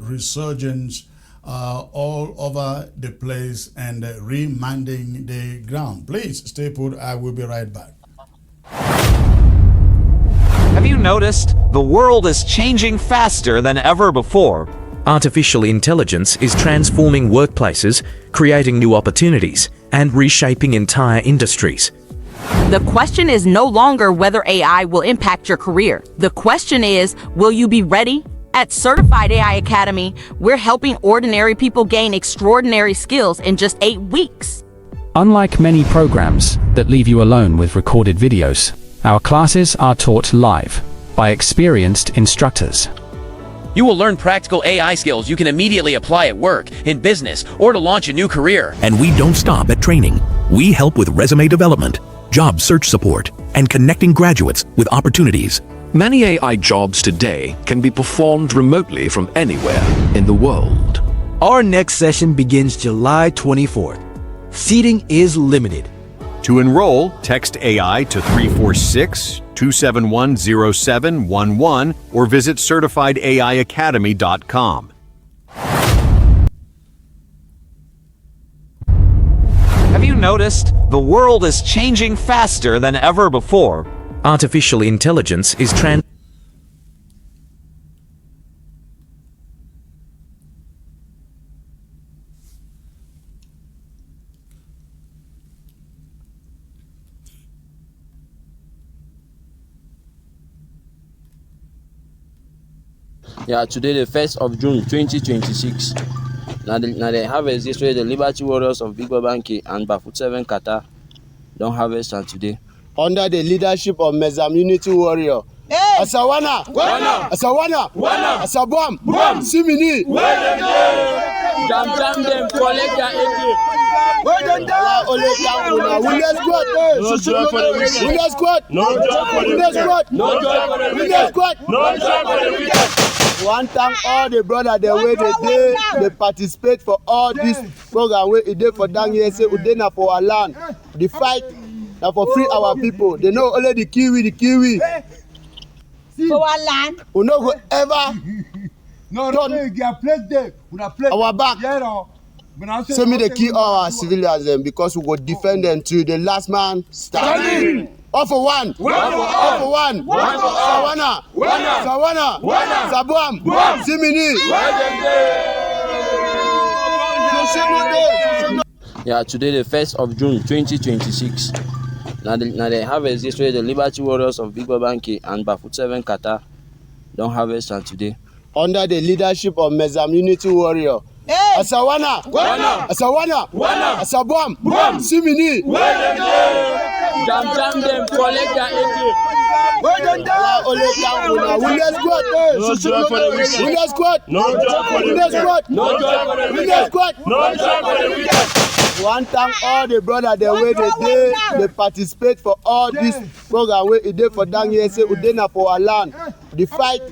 all over the place and remanding the ground. Please stay put. I will be right back. Have you noticed? The world is changing faster than ever before. Artificial intelligence is transforming workplaces, creating new opportunities, and reshaping entire industries. The question is no longer whether AI will impact your career. The question is, will you be ready? At Certified AI Academy, we're helping ordinary people gain extraordinary skills in just 8 weeks. Unlike many programs that leave you alone with recorded videos, our classes are taught live by experienced instructors. You will learn practical AI skills you can immediately apply at work, in business, or to launch a new career. And we don't stop at training. We help with resume development, job search support, and connecting graduates with opportunities. Many AI jobs today can be performed remotely from anywhere in the world. Our next session begins July 24th. Seating is limited. To enroll, text AI to 346-271-0711 or visit certifiedaiacademy.com. Have you noticed? The world is changing faster than ever before. Artificial intelligence is Yeah, today the 1st of June 2026. Now they harvest this way the Liberty Warriors of Big Babanki and Bafut 7 Qatar don't harvest and today. Under the leadership of Mezam Unity Warrior. Hey! Asawana! Wana! Asawana! Wana! Asabwam! Bwam! Simini! Jam them, collect their AK. Winners squad! Winners squad! No job for the Winners squad! No job for the Winners squad! No job for the wicked. One time all the brother the way they participate for all this program where it did for down here say we na for our land. The fight now for free our people. They know only the Kiwi. For our land. We no go ever turn our back. Send me the key all our civilians them because we go defend them till the last man standing. All for one. All for one. Sawana. Sawana. Sabuam. Simini. Yeah, today the 1st of June 2026. Now they harvest this way the Liberty Warriors of Big Babanki and Bafut 7 Qatar don't harvest and today. Under the leadership of Mezam Unity Warrior. Hey! Asawana! Wana! Asawana! Wana! Asabwam! Bwam! Simini! Jam them, collect their AK. Winners squad! Winners squad! No job for the Winners squad! No job for the Winners squad! No job for the wicked. One time all the brother the way they participate for all this program where it did for down here say we na for our land. The fight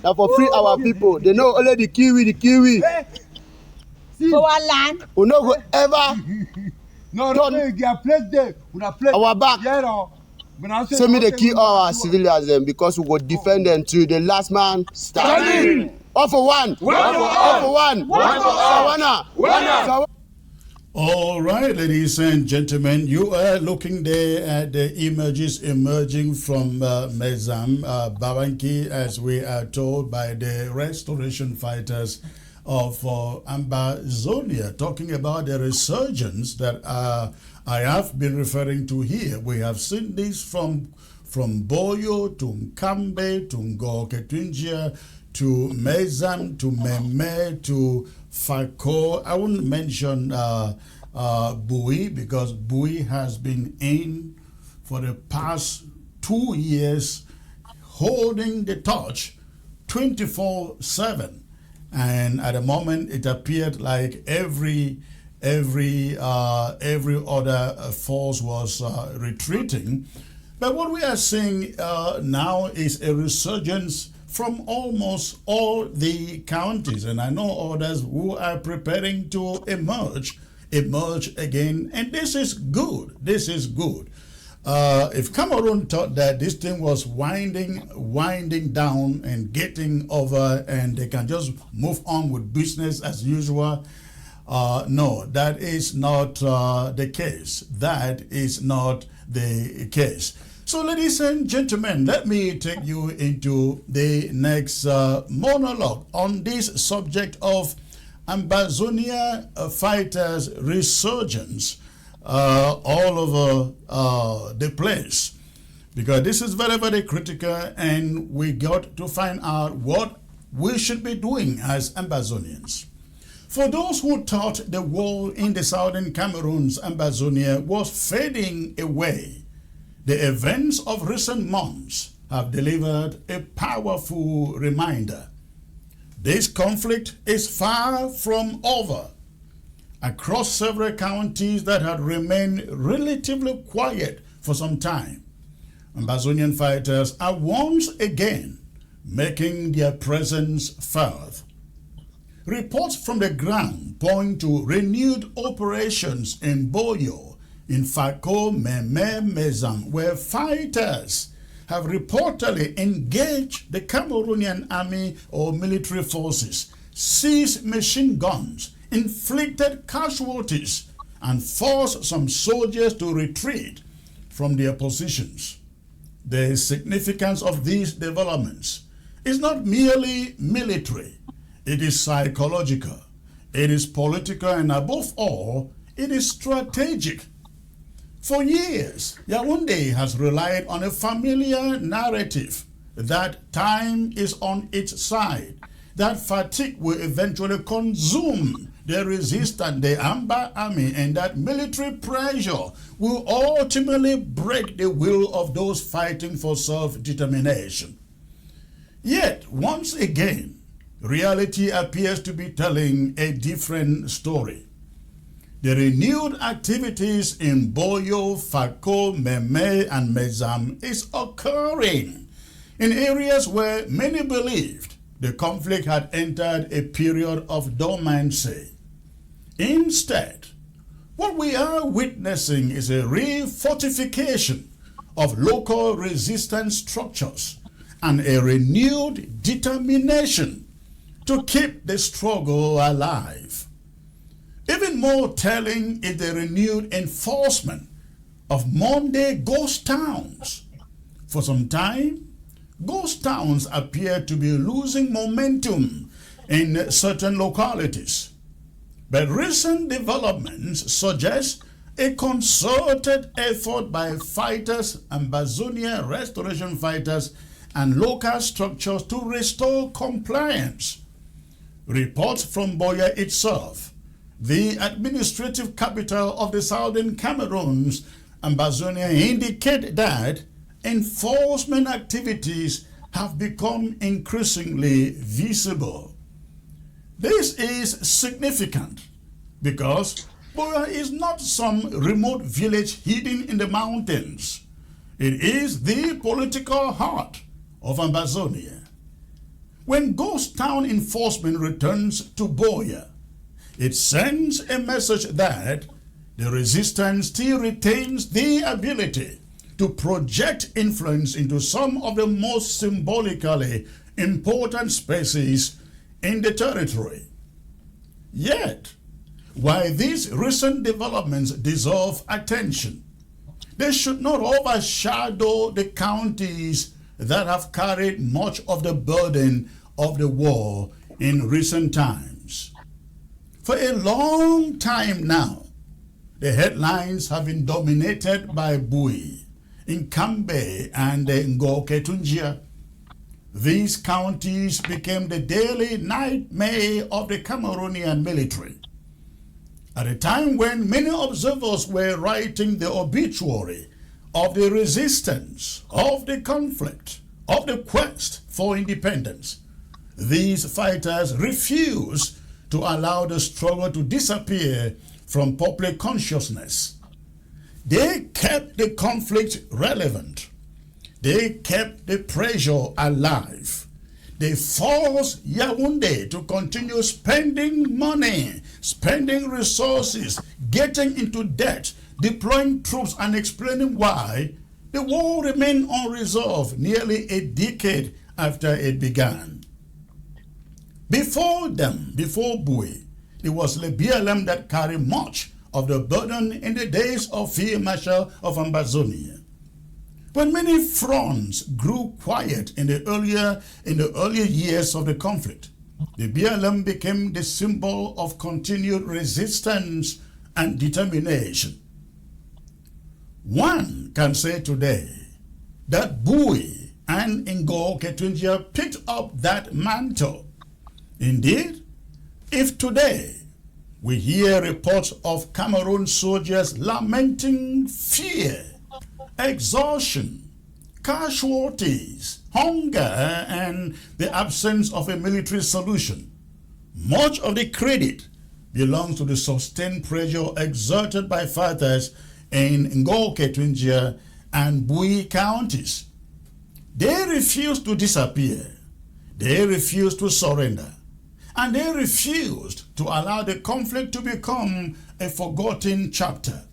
now for free our people. They know only the Kiwi. For our land. We no go ever turn our back. Send me the key all our civilians them because we go defend them till the last man standing. All for one. All for one. Sawana. All right, ladies and gentlemen, you are looking there at the images emerging from Mezam Babanki, as we are told by the restoration fighters of Amba Zonia, talking about the resurgence that I have been referring to here. We have seen this from Boyo to Nkambe to Ngoke Twinjia to Mezam to Meme to Fako. I wouldn't mention Bui because Bui has been in for the past 2 years holding the torch 24/7, and at the moment it appeared like every other force was retreating. But what we are seeing now is a resurgence from almost all the counties, and I know others who are preparing to emerge again, and this is good. This is good. If Cameroon thought that this thing was winding down and getting over and they can just move on with business as usual, no, that is not the case. That is not the case. So, ladies and gentlemen, let me take you into the next monologue on this subject of Ambazonia fighters' resurgence all over the place, because this is very, very critical, and we got to find out what we should be doing as Ambazonians. For those who thought the war in the southern Cameroon's Ambazonia was fading away, the events of recent months have delivered a powerful reminder. This conflict is far from over. Across several counties that had remained relatively quiet for some time, Ambazonian fighters are once again making their presence felt. Reports from the ground point to renewed operations in Boyo, in Fako, Meme, Mezam, where fighters have reportedly engaged the Cameroonian army or military forces, seized machine guns, inflicted casualties, and forced some soldiers to retreat from their positions. The significance of these developments is not merely military, it is psychological, it is political, and above all, it is strategic. For years, Yaounde has relied on a familiar narrative that time is on its side, that fatigue will eventually consume the resistance, the Amba army, and that military pressure will ultimately break the will of those fighting for self-determination. Yet, once again, reality appears to be telling a different story. The renewed activities in Boyo, Fako, Meme, and Mezam is occurring in areas where many believed the conflict had entered a period of dormancy. Instead, what we are witnessing is a refortification of local resistance structures and a renewed determination to keep the struggle alive. Even more telling is the renewed enforcement of Monday ghost towns. For some time, ghost towns appear to be losing momentum in certain localities. But recent developments suggest a concerted effort by fighters, Ambazonia restoration fighters, and local structures to restore compliance. Reports from Boya itself, the administrative capital of the southern Cameroons, Ambazonia, indicate that enforcement activities have become increasingly visible. This is significant because Boya is not some remote village hidden in the mountains. It is the political heart of Ambazonia. When ghost town enforcement returns to Boya, it sends a message that the resistance still retains the ability to project influence into some of the most symbolically important spaces in the territory. Yet, while these recent developments deserve attention, they should not overshadow the counties that have carried much of the burden of the war in recent times. For a long time now, the headlines have been dominated by Bui, Nkambe, and Ngoketunjia. These counties became the daily nightmare of the Cameroonian military. At a time when many observers were writing the obituary of the resistance, of the conflict, of the quest for independence, these fighters refused to allow the struggle to disappear from public consciousness. They kept the conflict relevant. They kept the pressure alive. They forced Yaounde to continue spending money, spending resources, getting into debt, deploying troops, and explaining why the war remained unresolved nearly a decade after it began. Before them, before Bui, it was the BLM that carried much of the burden in the days of Field Marshal of Ambazonia. When many fronts grew quiet in the earlier years of the conflict, the BLM became the symbol of continued resistance and determination. One can say today that Bui and Ngoketunjia picked up that mantle. Indeed, if today we hear reports of Cameroon soldiers lamenting fear, exhaustion, casualties, hunger, and the absence of a military solution, much of the credit belongs to the sustained pressure exerted by fighters in Ngoketunjia and Bui counties. They refused to disappear. They refused to surrender. And they refused to allow the conflict to become a forgotten chapter.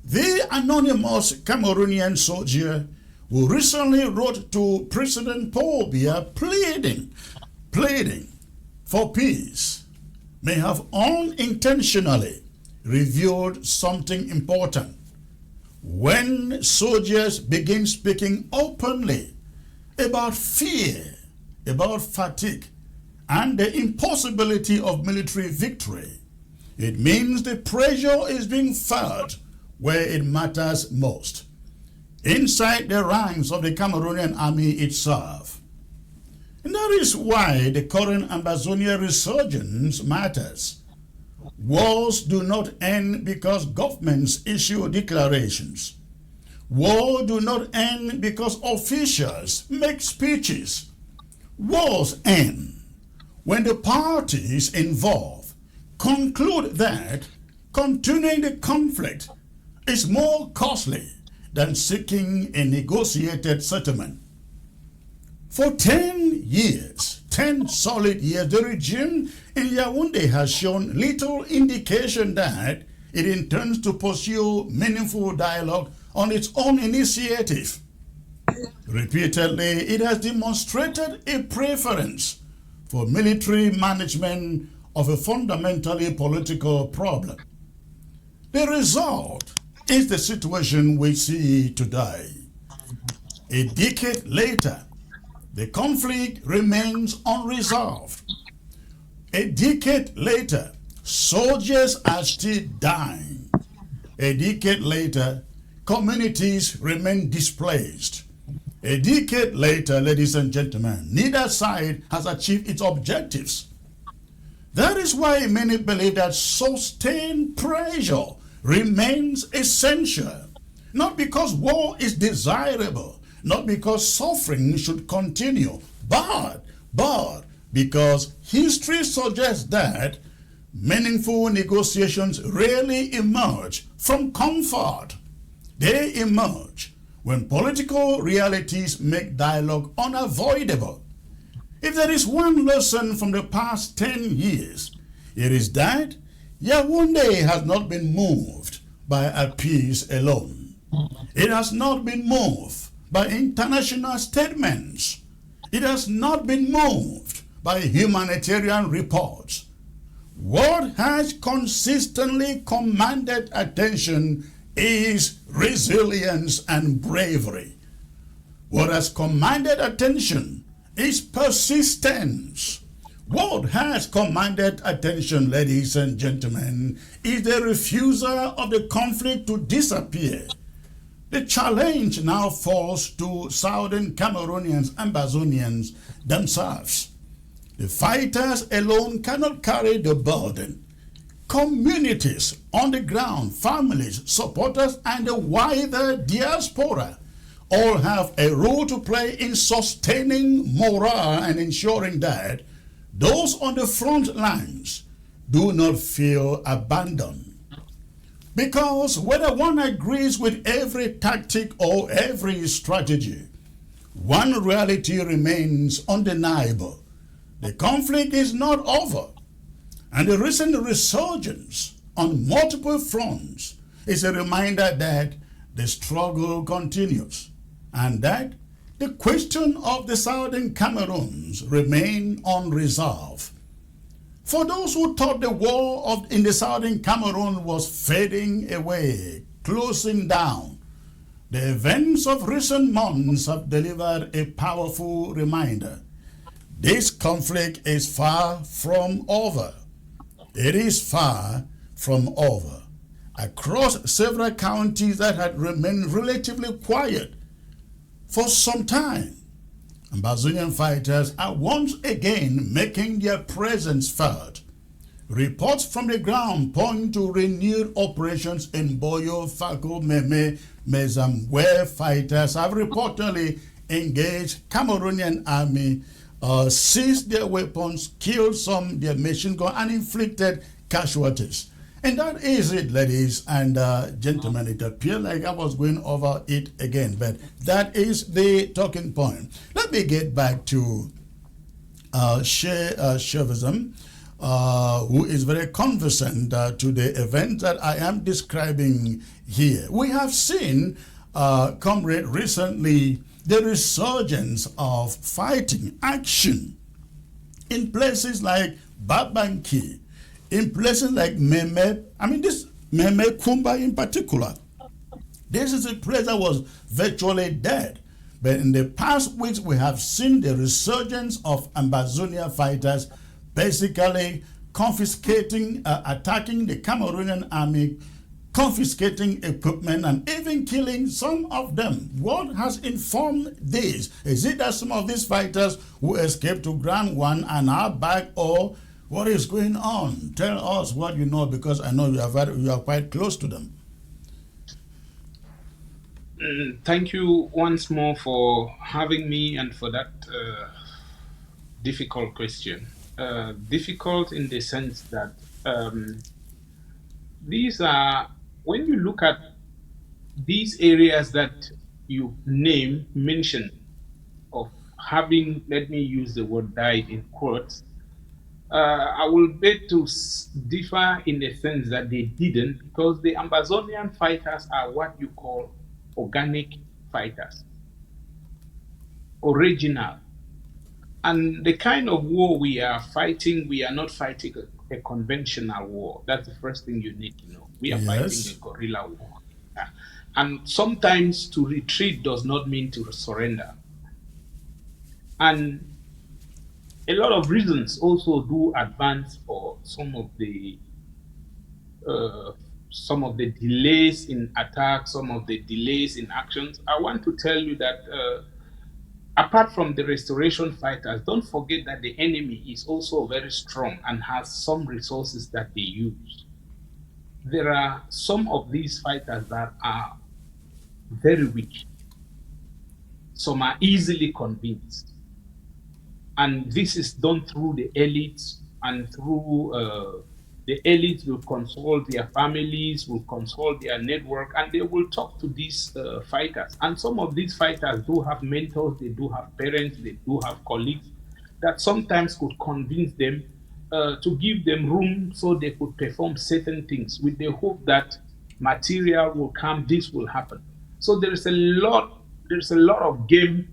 The anonymous Cameroonian soldier who recently wrote to President Paul Biya pleading for peace may have unintentionally revealed something important. When soldiers begin speaking openly about fear, about fatigue, and the impossibility of military victory, it means the pressure is being felt where it matters most, inside the ranks of the Cameroonian army itself. And that is why the current Ambazonia resurgence matters. Wars do not end because governments issue declarations. Wars do not end because officials make speeches. Wars end when the parties involved conclude that continuing the conflict is more costly than seeking a negotiated settlement. For 10 years, 10 solid years, the regime in Yaounde has shown little indication that it intends to pursue meaningful dialogue on its own initiative. Repeatedly, it has demonstrated a preference for military management of a fundamentally political problem. The result is the situation we see today. A decade later, the conflict remains unresolved. A decade later, soldiers are still dying. A decade later, communities remain displaced. A decade later, ladies and gentlemen, neither side has achieved its objectives. That is why many believe that sustained pressure remains essential, not because war is desirable, not because suffering should continue, but because history suggests that meaningful negotiations rarely emerge from comfort. They emerge when political realities make dialogue unavoidable. If there is one lesson from the past 10 years, it is that Yaounde has not been moved by a peace alone. It has not been moved by international statements. It has not been moved by humanitarian reports. What has consistently commanded attention is resilience and bravery. What has commanded attention is persistence. What has commanded attention, ladies and gentlemen, is the refusal of the conflict to disappear. The challenge now falls to Southern Cameroonians, Ambazonians themselves. The fighters alone cannot carry the burden. Communities on the ground, families, supporters, and the wider diaspora all have a role to play in sustaining morale and ensuring that those on the front lines do not feel abandoned. Because whether one agrees with every tactic or every strategy, one reality remains undeniable. The conflict is not over, and the recent resurgence on multiple fronts is a reminder that the struggle continues and that the question of the Southern Cameroons remain unresolved. For those who thought the war in the Southern Cameroon was fading away, closing down, the events of recent months have delivered a powerful reminder. This conflict is far from over. It is far from over. Across several counties that had remained relatively quiet for some time, Ambazonian fighters are once again making their presence felt. Reports from the ground point to renewed operations in Boyo, Fako, Meme, Mezam, where fighters have reportedly engaged Cameroonian army, seized their weapons, killed some their machine gun, and inflicted casualties. And that is it, ladies and gentlemen. It appeared like I was going over it again, but that is the talking point. Let me get back to Chauvism, who is very conversant to the event that I am describing here. We have seen, comrade, recently the resurgence of fighting action in places like Babanki, in places like Meme, this Meme Kumba in particular. This is a place that was virtually dead. But in the past weeks, we have seen the resurgence of Ambazonia fighters basically confiscating, attacking the Cameroonian army, confiscating equipment, and even killing some of them. What has informed this? Is it that some of these fighters who escaped to Grand One are now back, or what is going on? Tell us what you know, because I know you are quite close to them. Thank you once more for having me and for that difficult question. Difficult in the sense that these are, when you look at these areas that you mentioned of having, let me use the word died in quotes, I will bet to differ in the sense that they didn't, because the Ambazonian fighters are what you call organic fighters, original. And the kind of war we are fighting, we are not fighting a conventional war. That's the first thing you need to know. We are fighting a guerrilla war. And sometimes to retreat does not mean to surrender. And a lot of reasons also do advance for some of the delays in attacks, some of the delays in actions. I want to tell you that apart from the restoration fighters, don't forget that the enemy is also very strong and has some resources that they use. There are some of these fighters that are very weak. Some are easily convinced. And this is done through the elites, and through the elites will consult their families, will consult their network, and they will talk to these fighters. And some of these fighters do have mentors, they do have parents, they do have colleagues that sometimes could convince them to give them room so they could perform certain things with the hope that material will come, this will happen. So there's a lot of blame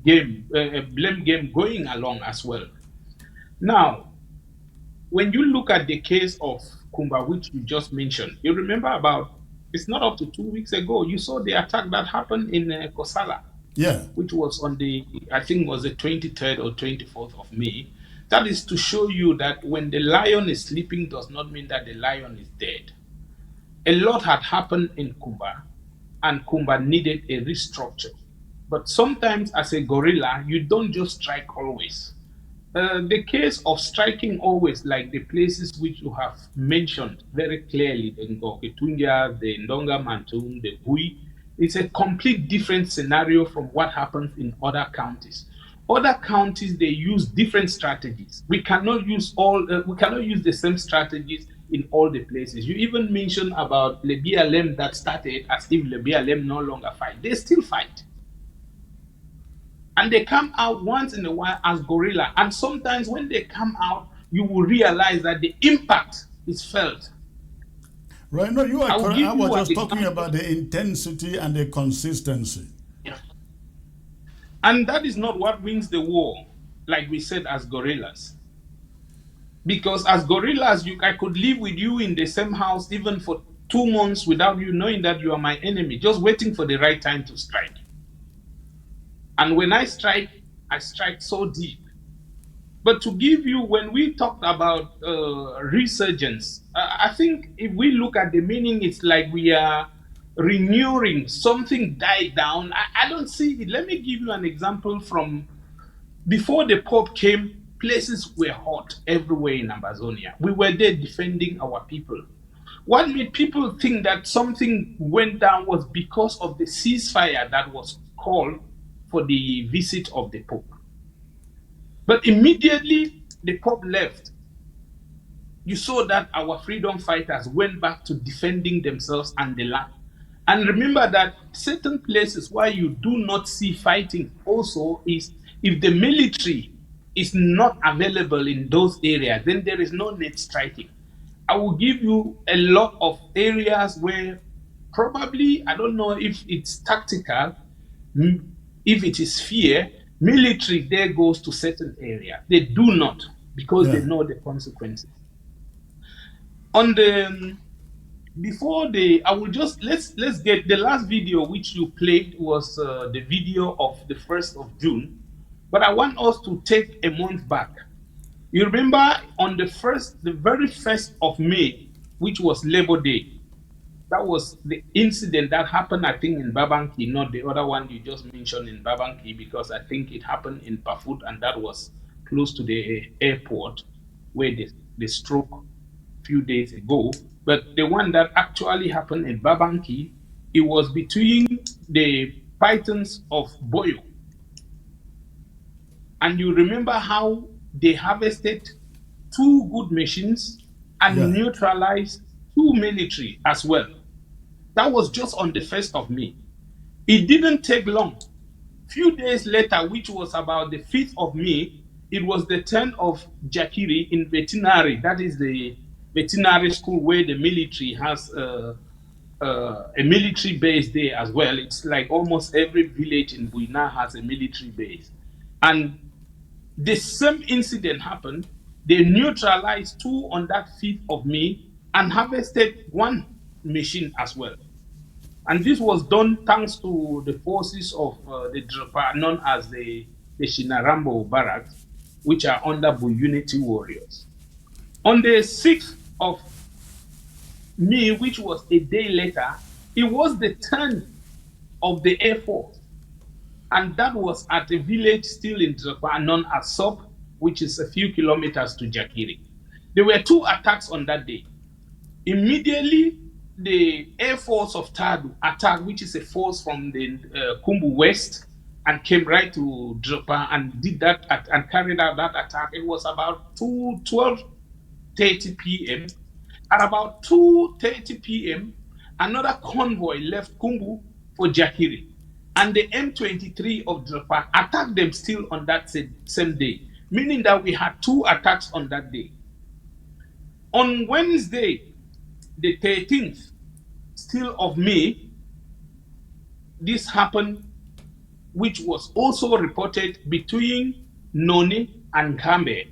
game going along as well. Now, when you look at the case of Kumba, which you just mentioned, you remember it's not up to 2 weeks ago, you saw the attack that happened in Kosala, which was on I think was the 23rd or 24th of May. That is to show you that when the lion is sleeping does not mean that the lion is dead. A lot had happened in Kumba, and Kumba needed a restructure. But sometimes as a guerrilla, you don't just strike always. The case of striking always, like the places which you have mentioned very clearly, the Ngoketunja, the Ndonga Mantum, the Bui, it's a complete different scenario from what happens in other counties. Other counties, they use different strategies. We cannot use the same strategies in all the places. You even mentioned about the BLM that started as if the BLM no longer fight. They still fight. And they come out once in a while as guerrilla. And sometimes when they come out, you will realize that the impact is felt. Right, no, you are correct. I was just talking about the intensity and the consistency. Yeah. And that is not what wins the war, like we said, as guerrillas. Because as guerrillas, I could live with you in the same house even for 2 months without you knowing that you are my enemy, just waiting for the right time to strike. And when I strike so deep. But to give you, when we talked about resurgence, I think if we look at the meaning, it's like we are renewing, something died down. I don't see it. Let me give you an example from before the Pope came, places were hot everywhere in Amazonia. We were there defending our people. What made people think that something went down was because of the ceasefire that was called for the visit of the Pope. But immediately the Pope left, you saw that our freedom fighters went back to defending themselves and the land. And remember that certain places where you do not see fighting also is if the military is not available in those areas, then there is no need striking. I will give you a lot of areas where probably, I don't know if it's tactical, if it is fear, military there goes to certain area. They do not, because they know the consequences. On the before the, I will just let's get the last video which you played was the video of the 1st of June, but I want us to take a month back. You remember on the very first of May, which was Labor Day, that was the incident that happened, I think, in Babanki, not the other one you just mentioned in Babanki, because I think it happened in Pafut, and that was close to the airport where they struck a few days ago. But the one that actually happened in Babanki, it was between the pythons of Boyo. And you remember how they harvested 2 good machines and neutralized 2 military as well. That was just on the 1st of May. It didn't take long. Few days later, which was about the 5th of May, it was the turn of Jakiri in veterinary. That is the veterinary school where the military has a military base there as well. It's like almost every village in Buina has a military base. And the same incident happened. They neutralized 2 on that 5th of May and harvested 1 machine as well. And this was done thanks to the forces of the Drpa, known as the Shinarambo barracks, which are under Unity warriors. On the 6th of May, which was a day later, it was the turn of the Air Force. And that was at a village still in Drpa, known as Sop, which is a few kilometers to Jakiri. There were 2 attacks on that day. Immediately, the Air Force of Tadu attacked, which is a force from the Kumbu West, and came right to Drpa and did that and carried out that attack. It was about 12:30 p.m. At about 2:30 p.m., another convoy left Kumbu for Jakiri, and the M23 of Drpa attacked them still on that same day, meaning that we had 2 attacks on that day. On Wednesday, the 13th, still of May, this happened, which was also reported between Noni and Kambe,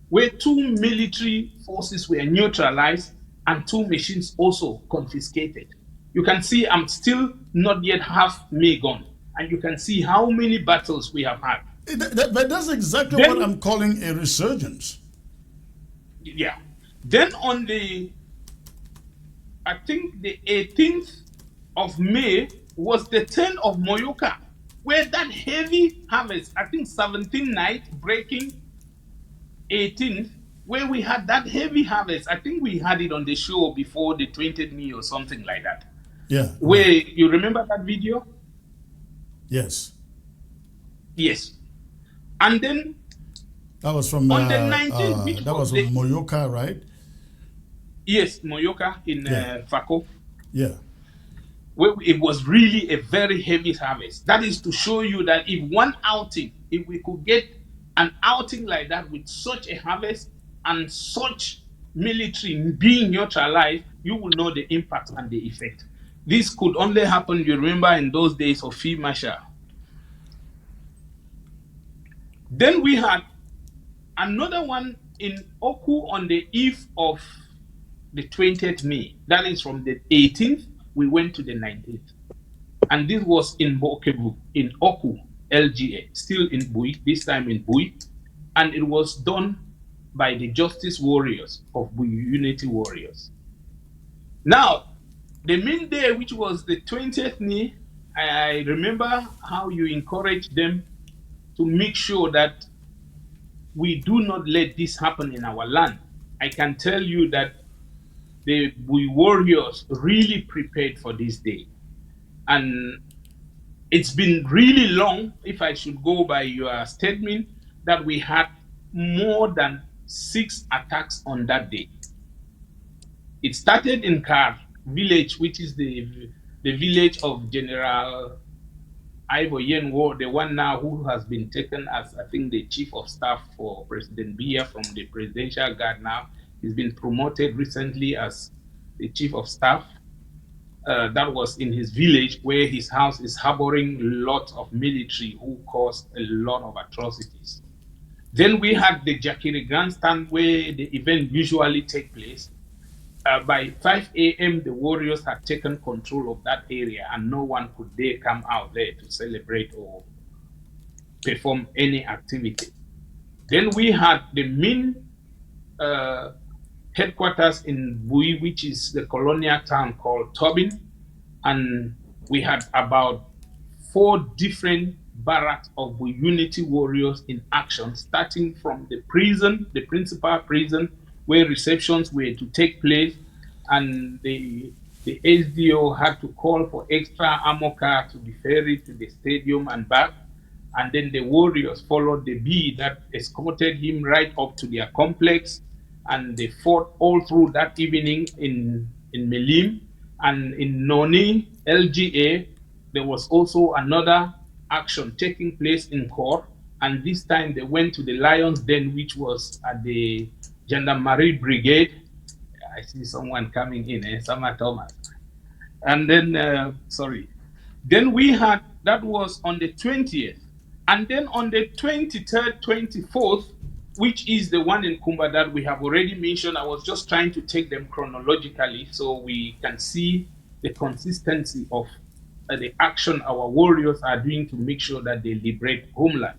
where 2 military forces were neutralized and 2 machines also confiscated. You can see I'm still not yet half May gone, and you can see how many battles we have had. But that's exactly what I'm calling a resurgence. Yeah. Then on the, I think the 18th of May was the turn of Moyoka, where that heavy harvest, I think 17 night breaking 18th, where we had that heavy harvest. I think we had it on the show before the 20th May or something like that. Yeah. Where you remember that video? Yes. Yes. And then that was from on the 19th, that was from Moyoka, right? Yes, Moyoka in Fako. Yeah. Where it was really a very heavy harvest. That is to show you that if one outing, if we could get an outing like that with such a harvest and such military being neutralized, you will know the impact and the effect. This could only happen, you remember, in those days of Field Marshal. Then we had another one in Oku on the eve of the 20th May. That is from the 18th, we went to the 19th. And this was in Bokebu, in Oku, LGA, still in Bui, this time in Bui. And it was done by the Justice Warriors of Bui Unity Warriors. Now, the main day, which was the 20th May, I remember how you encouraged them to make sure that we do not let this happen in our land. I can tell you that the Bui warriors really prepared for this day. And it's been really long, if I should go by your statement, that we had more than 6 attacks on that day. It started in Kar village, which is the village of General Ivo Yenwo, the one now who has been taken as, I think, the chief of staff for President Biya from the presidential guard now. He's been promoted recently as the chief of staff. That was in his village, where his house is harboring lots of military who caused a lot of atrocities. Then we had the Jakiri grandstand, where the event usually take place. By 5 a.m., the warriors had taken control of that area, and no one could dare come out there to celebrate or perform any activity. Then we had the main headquarters in Bui, which is the colonial town called Tobin, and we had about 4 different barracks of Bui Unity warriors in action, starting from the prison, the principal prison, where receptions were to take place, and the SDO had to call for extra armor car to be ferried to the stadium and back. And then the warriors followed the B that escorted him right up to their complex, and they fought all through that evening in Melim. And in Noni, LGA, there was also another action taking place in Kor, and this time they went to the Lion's Den, which was at the Gendarmerie Brigade. I see someone coming in, Sama Thomas. And then, then we had, that was on the 20th. And then on the 23rd, 24th, which is the one in Kumba that we have already mentioned, I was just trying to take them chronologically so we can see the consistency of the action our warriors are doing to make sure that they liberate homeland.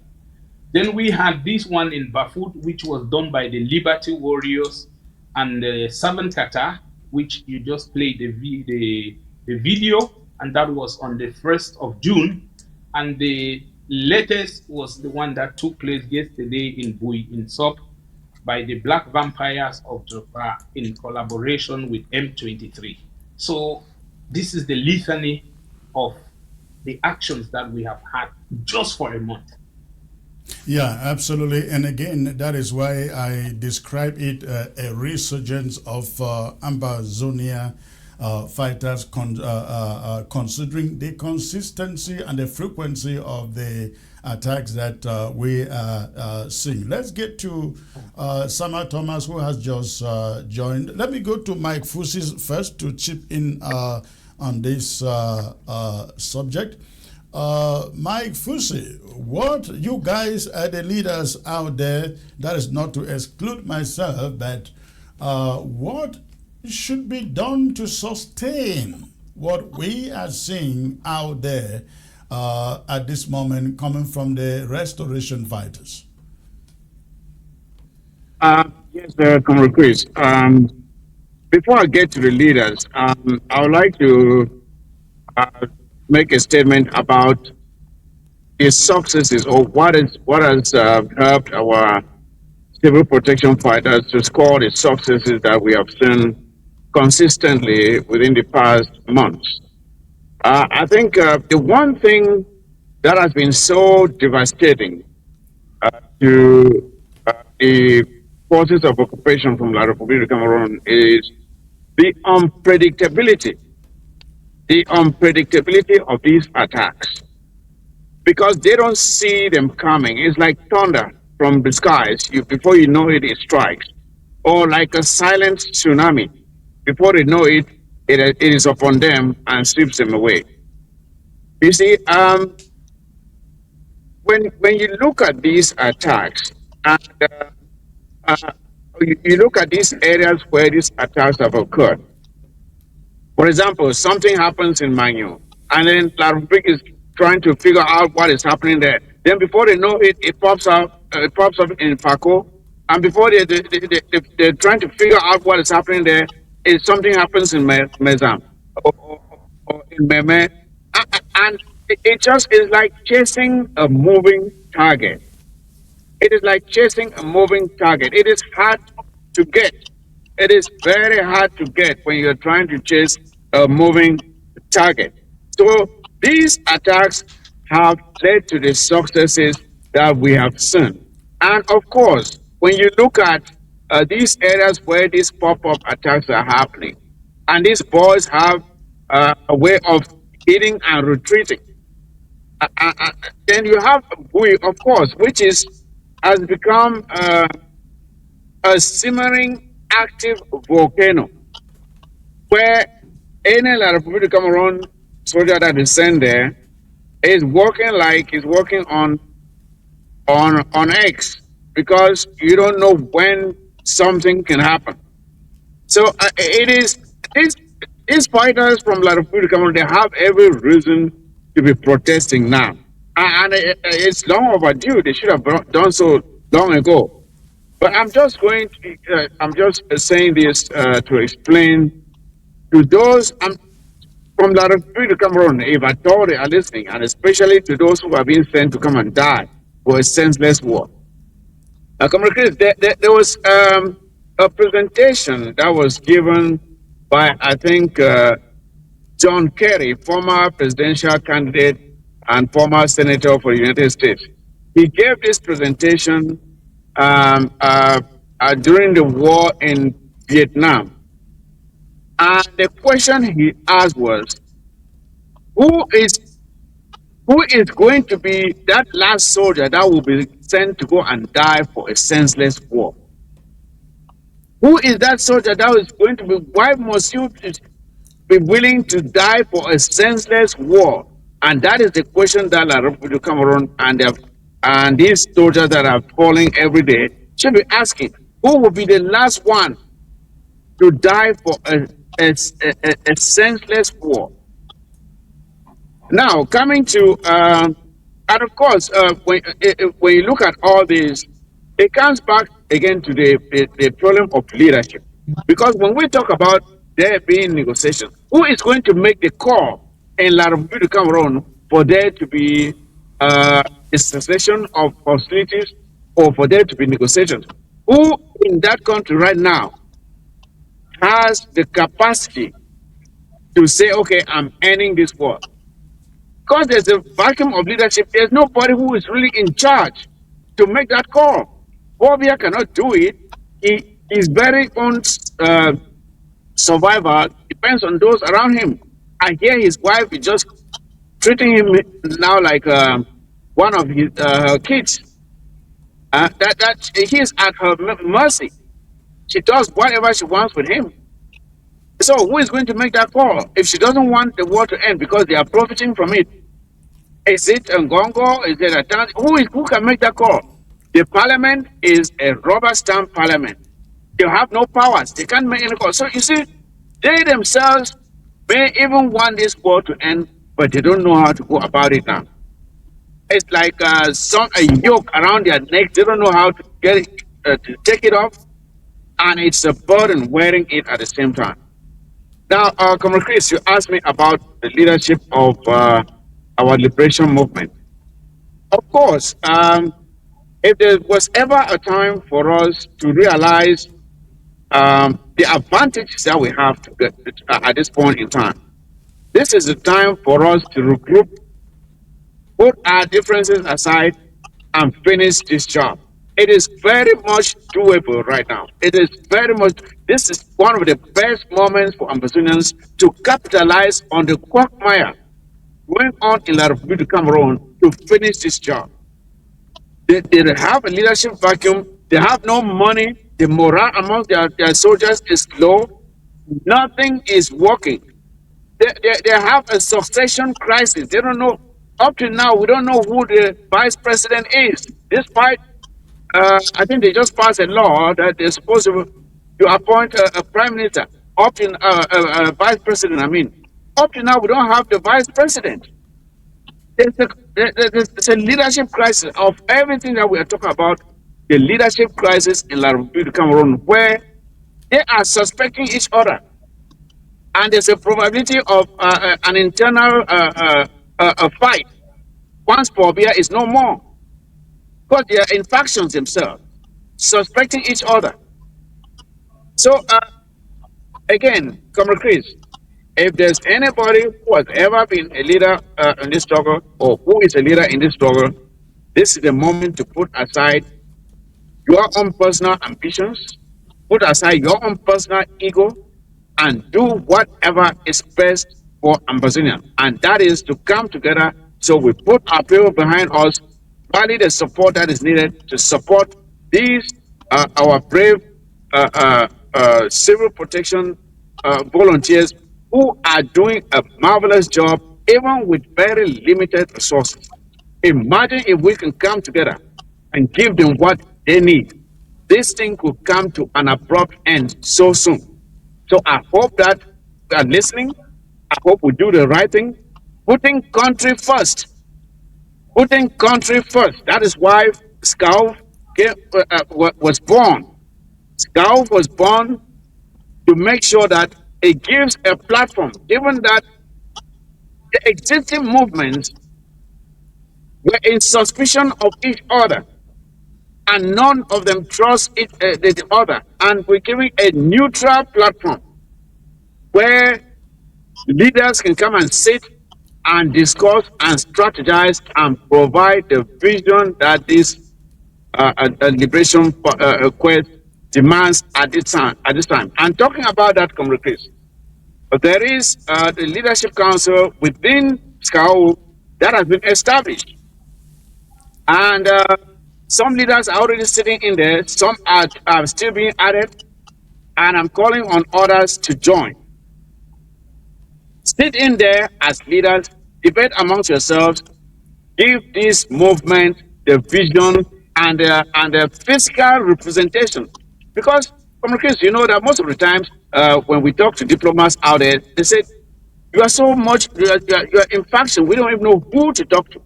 Then we had this one in Bafut, which was done by the Liberty Warriors, and the 7 Kata, which you just played the video, and that was on the 1st of June. And the latest was the one that took place yesterday in Bui, in Sop, by the Black Vampires of Joppa in collaboration with M23. So this is the litany of the actions that we have had just for a month. Yeah, absolutely. And again, that is why I describe it a resurgence of Ambazonia fighters, considering the consistency and the frequency of the attacks that we are seeing. Let's get to Sama Thomas, who has just joined. Let me go to Mike Fusi first to chip in on this subject. Mike Fusi, what you guys are the leaders out there, that is not to exclude myself, but what should be done to sustain what we are seeing out there at this moment coming from the restoration fighters? Yes, Comrade Chris. Before I get to the leaders, I would like to make a statement about the successes or what has helped our civil protection fighters to score the successes that we have seen consistently within the past months. I think the one thing that has been so devastating to the forces of occupation from La République du Cameroon is the unpredictability of these attacks, because they don't see them coming. It's like thunder from the skies. Before you know it, it strikes. Or like a silent tsunami. Before they know it, it is upon them and sweeps them away. You see, when you look at these attacks, and you look at these areas where these attacks have occurred. For example, something happens in Manyo, and then La République is trying to figure out what is happening there. Then before they know it, it pops up in Fako, and before they're trying to figure out what is happening there, something happens in Mezam or in Meme, and it just is like chasing a moving target. It is like chasing a moving target. It is hard to get. It is very hard to get when you're trying to chase a moving target. So these attacks have led to the successes that we have seen. And of course, when you look at these areas where these pop-up attacks are happening, and these boys have a way of hitting and retreating. Then you have Bui, of course, which has become a simmering active volcano, where any Republic of Cameroon soldier that is sent there is working like he's working on X, because you don't know when something can happen. So it is these fighters from La Republica of Cameroon, they have every reason to be protesting now, and it's long overdue. They should have done so long ago. But I'm just saying this to explain to those from La Republica of Cameroon, if at all they are listening, and especially to those who are being sent to come and die for a senseless war. Comrade Chris, there was a presentation that was given by, I think, John Kerry, former presidential candidate and former senator for the United States. He gave this presentation during the war in Vietnam. And the question he asked was, who is going to be that last soldier that will be sent to go and die for a senseless war? Who is that soldier that is going to be? Why must you be willing to die for a senseless war? And that is the question that La Republic of Cameroon and these soldiers that are falling every day should be asking. Who will be the last one to die for a senseless war? Now, coming to, and of course, when you look at all this, it comes back again to the problem of leadership. Because when we talk about there being negotiations, who is going to make the call in La Republic of Cameroon for there to be a cessation of hostilities or for there to be negotiations? Who in that country right now has the capacity to say, okay, I'm ending this war? Because there's a vacuum of leadership, there's nobody who is really in charge to make that call. Paul Biya cannot do it. His very own survival depends on those around him. I hear his wife is just treating him now like one of his kids. That he is at her mercy. She does whatever she wants with him. So who is going to make that call if she doesn't want the war to end because they are profiting from it? Is it Ngongo? Is it a who can make that call? The parliament is a rubber stamp parliament. They have no powers. They can't make any call. So you see, they themselves may even want this war to end, but they don't know how to go about it now. It's like a yoke around their neck. They don't know how to get it, to take it off, and it's a burden wearing it at the same time. Now, Comrade Chris, you asked me about the leadership of our liberation movement. Of course, if there was ever a time for us to realize the advantages that we have to get at this point in time, this is the time for us to regroup, put our differences aside, and finish this job. It is very much doable right now. It is very much, this is one of the best moments for Ambazonians to capitalize on the quagmire going on in La Republic of Cameroon to finish this job. They have a leadership vacuum. They have no money. The morale among their soldiers is low. Nothing is working. They have a succession crisis. They don't know. Up to now, we don't know who the vice president is. Despite, I think they just passed a law that they're supposed to appoint a prime minister. Up to a vice president, I mean. Up to now, we don't have the vice president. There's a leadership crisis of everything that we are talking about. The leadership crisis in La Republic of Cameroon, where they are suspecting each other, and there's a probability of an internal fight once Paul Biya is no more, because they are in factions themselves, suspecting each other. So again, Comrade Chris, if there's anybody who has ever been a leader in this struggle, or who is a leader in this struggle, this is the moment to put aside your own personal ambitions, put aside your own personal ego and do whatever is best for Ambazonian. And that is to come together. So we put our people behind us, rally the support that is needed to support these, our brave civil protection volunteers who are doing a marvelous job, even with very limited resources. Imagine if we can come together and give them what they need. This thing could come to an abrupt end so soon. So I hope that we are listening. I hope we do the right thing. Putting country first. Putting country first. That is why SCAF was born. SCAF was born to make sure that it gives a platform, given that the existing movements were in suspicion of each other, and none of them trust the other. And we're giving a neutral platform where leaders can come and sit and discuss and strategize and provide the vision that this liberation quest demands at this time. And talking about that, Comrade Chris, there is the leadership council within SCAO that has been established, and some leaders are already sitting in there. Some are still being added, and I'm calling on others to join. Sit in there as leaders, debate amongst yourselves, give this movement the vision and the physical representation. Because, Chris, you know that most of the times when we talk to diplomats out there, they say, you are so much, you are in faction, we don't even know who to talk to.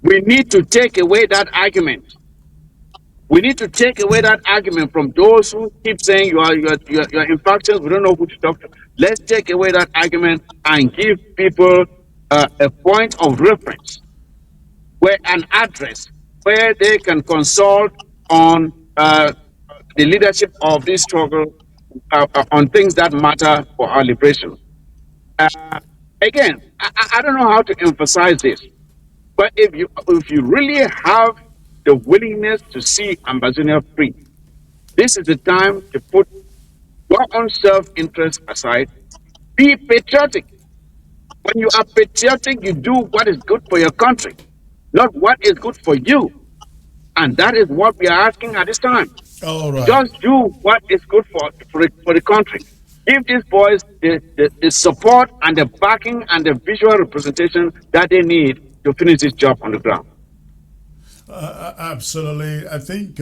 We need to take away that argument. We need to take away that argument from those who keep saying you are in factions, we don't know who to talk to. Let's take away that argument and give people a point of reference, where an address, where they can consult on the leadership of this struggle on things that matter for our liberation. Again, I don't know how to emphasize this, but if you really have the willingness to see Ambazonia free, this is the time to put your own self-interest aside. Be patriotic. When you are patriotic, you do what is good for your country, not what is good for you. And that is what we are asking at this time. All right. Just do what is good for the country. Give these boys the support and the backing and the visual representation that they need to finish this job on the ground. Absolutely. I think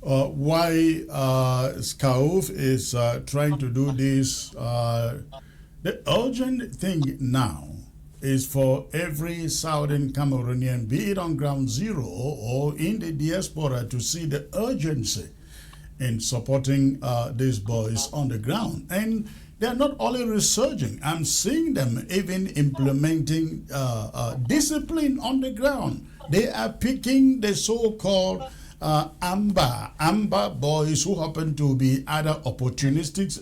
why SCAF is trying to do this, the urgent thing now is for every Southern Cameroonian, be it on ground zero or in the diaspora, to see the urgency in supporting these boys on the ground. And they're not only resurging, I'm seeing them even implementing discipline on the ground. They are picking the so-called Amba boys, who happen to be either opportunistic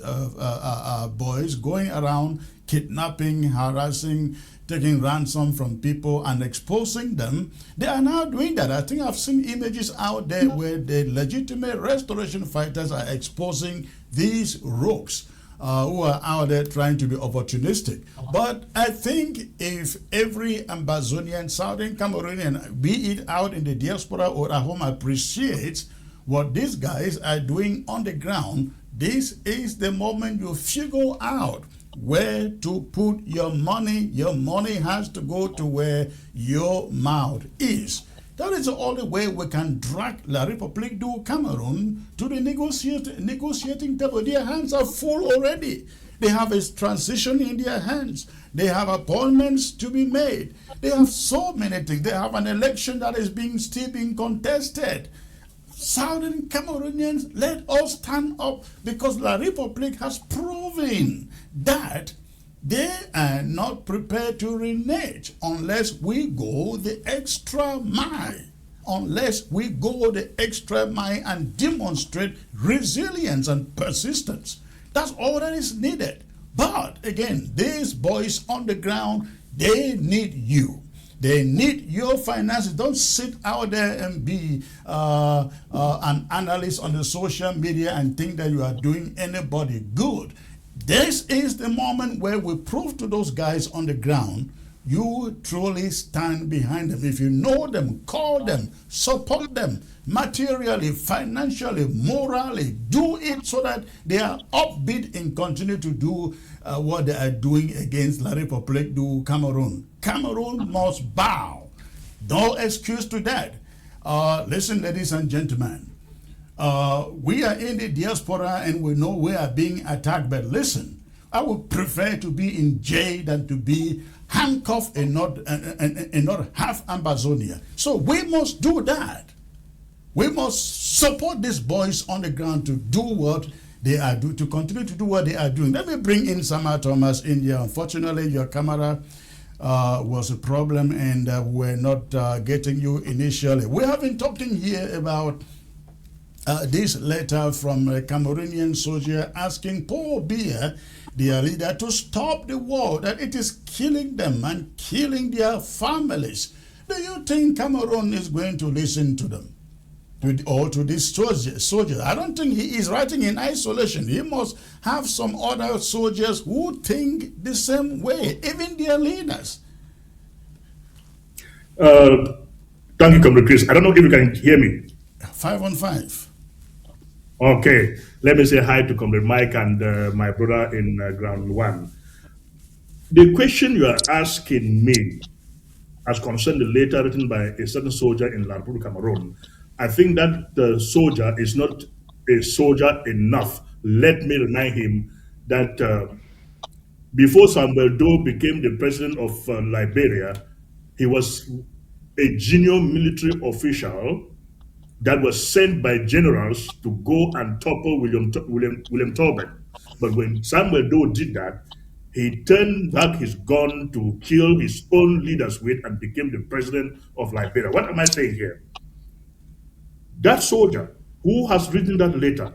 boys going around kidnapping, harassing, taking ransom from people and exposing them. They are now doing that. I think I've seen images out there where the legitimate restoration fighters are exposing these rogues who are out there trying to be opportunistic. But I think if every Ambazonian, Southern Cameroonian, be it out in the diaspora or at home, appreciates what these guys are doing on the ground, this is the moment you figure out where to put your money. Your money has to go to where your mouth is. That is the only way we can drag La République du Cameroon to the negotiating table. Their hands are full already. They have a transition in their hands. They have appointments to be made. They have so many things. They have an election that is still being contested. Southern Cameroonians, let us stand up, because La République has proven that they are not prepared to renege unless we go the extra mile. Unless we go the extra mile and demonstrate resilience and persistence. That's all that is needed. But again, these boys on the ground, they need you. They need your finances. Don't sit out there and be an analyst on the social media and think that you are doing anybody good. This is the moment where we prove to those guys on the ground you truly stand behind them. If you know them, call them, support them materially, financially, morally. Do it so that they are upbeat and continue to do what they are doing against La République du Cameroon. Cameroon must bow. No excuse to that. Listen, ladies and gentlemen, we are in the diaspora and we know we are being attacked, but listen, I would prefer to be in jail than to be handcuffed and not half Amazonia. So we must do that. We must support these boys on the ground to do what they are doing, to continue to do what they are doing. Let me bring in Sama Thomas in here. Unfortunately, your camera was a problem and we're not getting you initially. We have been talking here about this letter from a Cameroonian soldier asking Paul Biya, their leader, to stop the war, that it is killing them and killing their families. Do you think Cameroon is going to listen to them? Or to this soldier? I don't think he is writing in isolation. He must have some other soldiers who think the same way, even their leaders. Thank you, Comrade Chris. I don't know if you can hear me. 5 on 5. Okay, let me say hi to Comrade Mike and my brother in ground one. The question you are asking me as concerned the letter written by a certain soldier in La République Cameroon, I think that the soldier is not a soldier enough. Let me remind him that before Samuel Doe became the president of Liberia, he was a junior military official that was sent by generals to go and topple William Tobin. But when Samuel Doe did that, he turned back his gun to kill his own leaders with and became the president of Liberia. What am I saying here? That soldier who has written that letter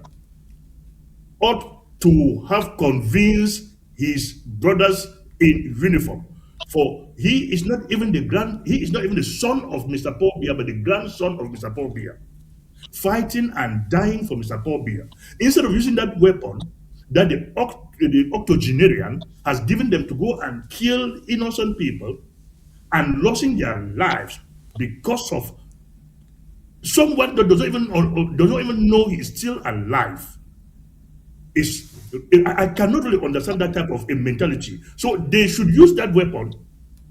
ought to have convinced his brothers in uniform. For he is not even the son of Mr. Paul Biya, but the grandson of Mr. Paul Biya, fighting and dying for Mr. Paul Biya. Instead of using that weapon that the octogenarian has given them to go and kill innocent people and losing their lives because of someone that doesn't even know he's still alive. I cannot really understand that type of a mentality. So they should use that weapon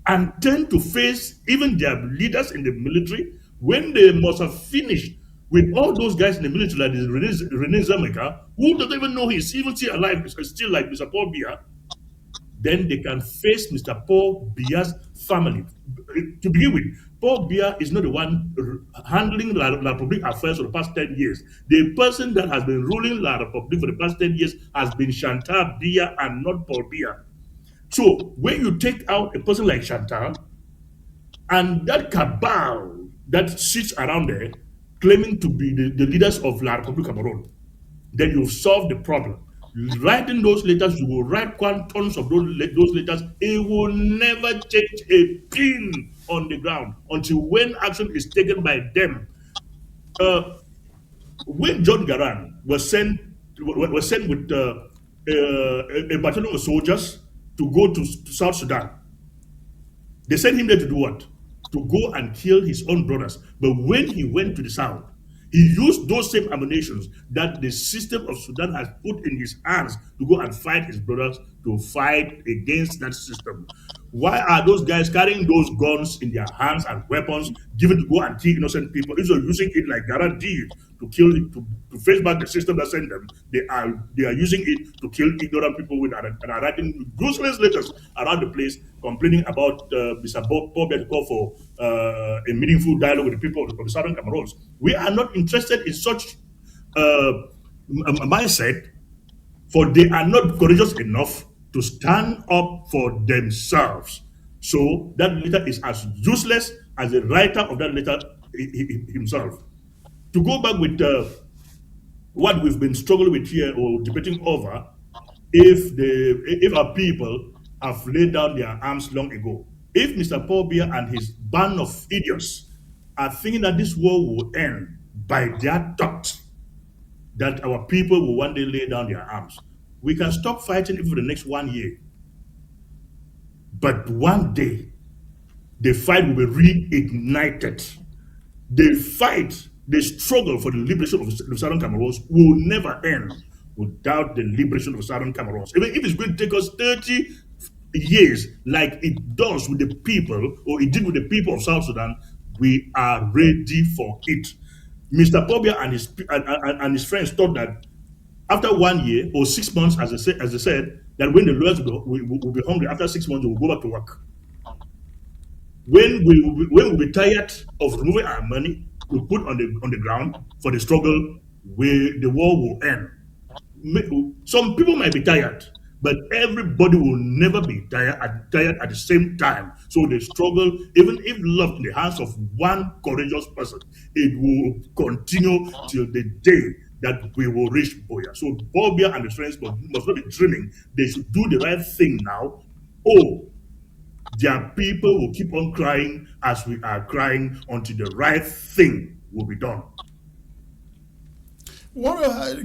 and turn to face even their leaders in the military when they must have finished with all those guys in the military, like René Zameka, who doesn't even know he's even still alive, still like Mr. Paul Biya. Then they can face Mr. Paul Biya's family. To begin with, Paul Biya is not the one handling La République affairs for the past 10 years. The person that has been ruling La République for the past 10 years has been Chantal Biya and not Paul Biya. So when you take out a person like Chantal and that cabal that sits around there claiming to be the leaders of La République Cameroon, then you've solved the problem. Writing those letters, you will write quantums of those letters. It will never change a pin on the ground until when action is taken by them. When John Garang was sent with a battalion of soldiers to go to South Sudan, they sent him there to do what? To go and kill his own brothers. But when he went to the south, he used those same ammunitions that the system of Sudan has put in his hands to go and fight his brothers, to fight against that system. Why are those guys carrying those guns in their hands and weapons given to go and kill innocent people? Instead of using it like Garang did to kill, to face back the system that sent them, they are using it to kill ignorant people with and are writing useless letters around the place complaining about Mr. Paul Biya to call for a meaningful dialogue with the people of the Southern Cameroons. We are not interested in such mindset, for they are not courageous enough to stand up for themselves. So that letter is as useless as the writer of that letter himself. To go back with what we've been struggling with here or debating over, if our people have laid down their arms long ago, If Mr. Paul Biya and his band of idiots are thinking that this war will end by their thought that our people will one day lay down their arms, we can stop fighting even for the next 1 year. But one day, the fight will be reignited. The fight, the struggle for the liberation of the Southern Cameroons will never end without the liberation of Southern Cameroons. Even if it's going to take us 30 years, like it does with the people, or it did with the people of South Sudan, we are ready for it. Mr. Paul Biya and his friends thought that after 1 year or 6 months, as they said, that when the lawyers will be hungry, after 6 months, they will go back to work. When we'll be tired of removing our money we put on the ground for the struggle, the war will end. Some people might be tired, but everybody will never be tired at the same time. So the struggle, even if left in the hands of one courageous person, it will continue till the day that we will reach Buea. So Paul Biya and his friends must not be dreaming. They should do the right thing now. Their people will keep on crying as we are crying until the right thing will be done.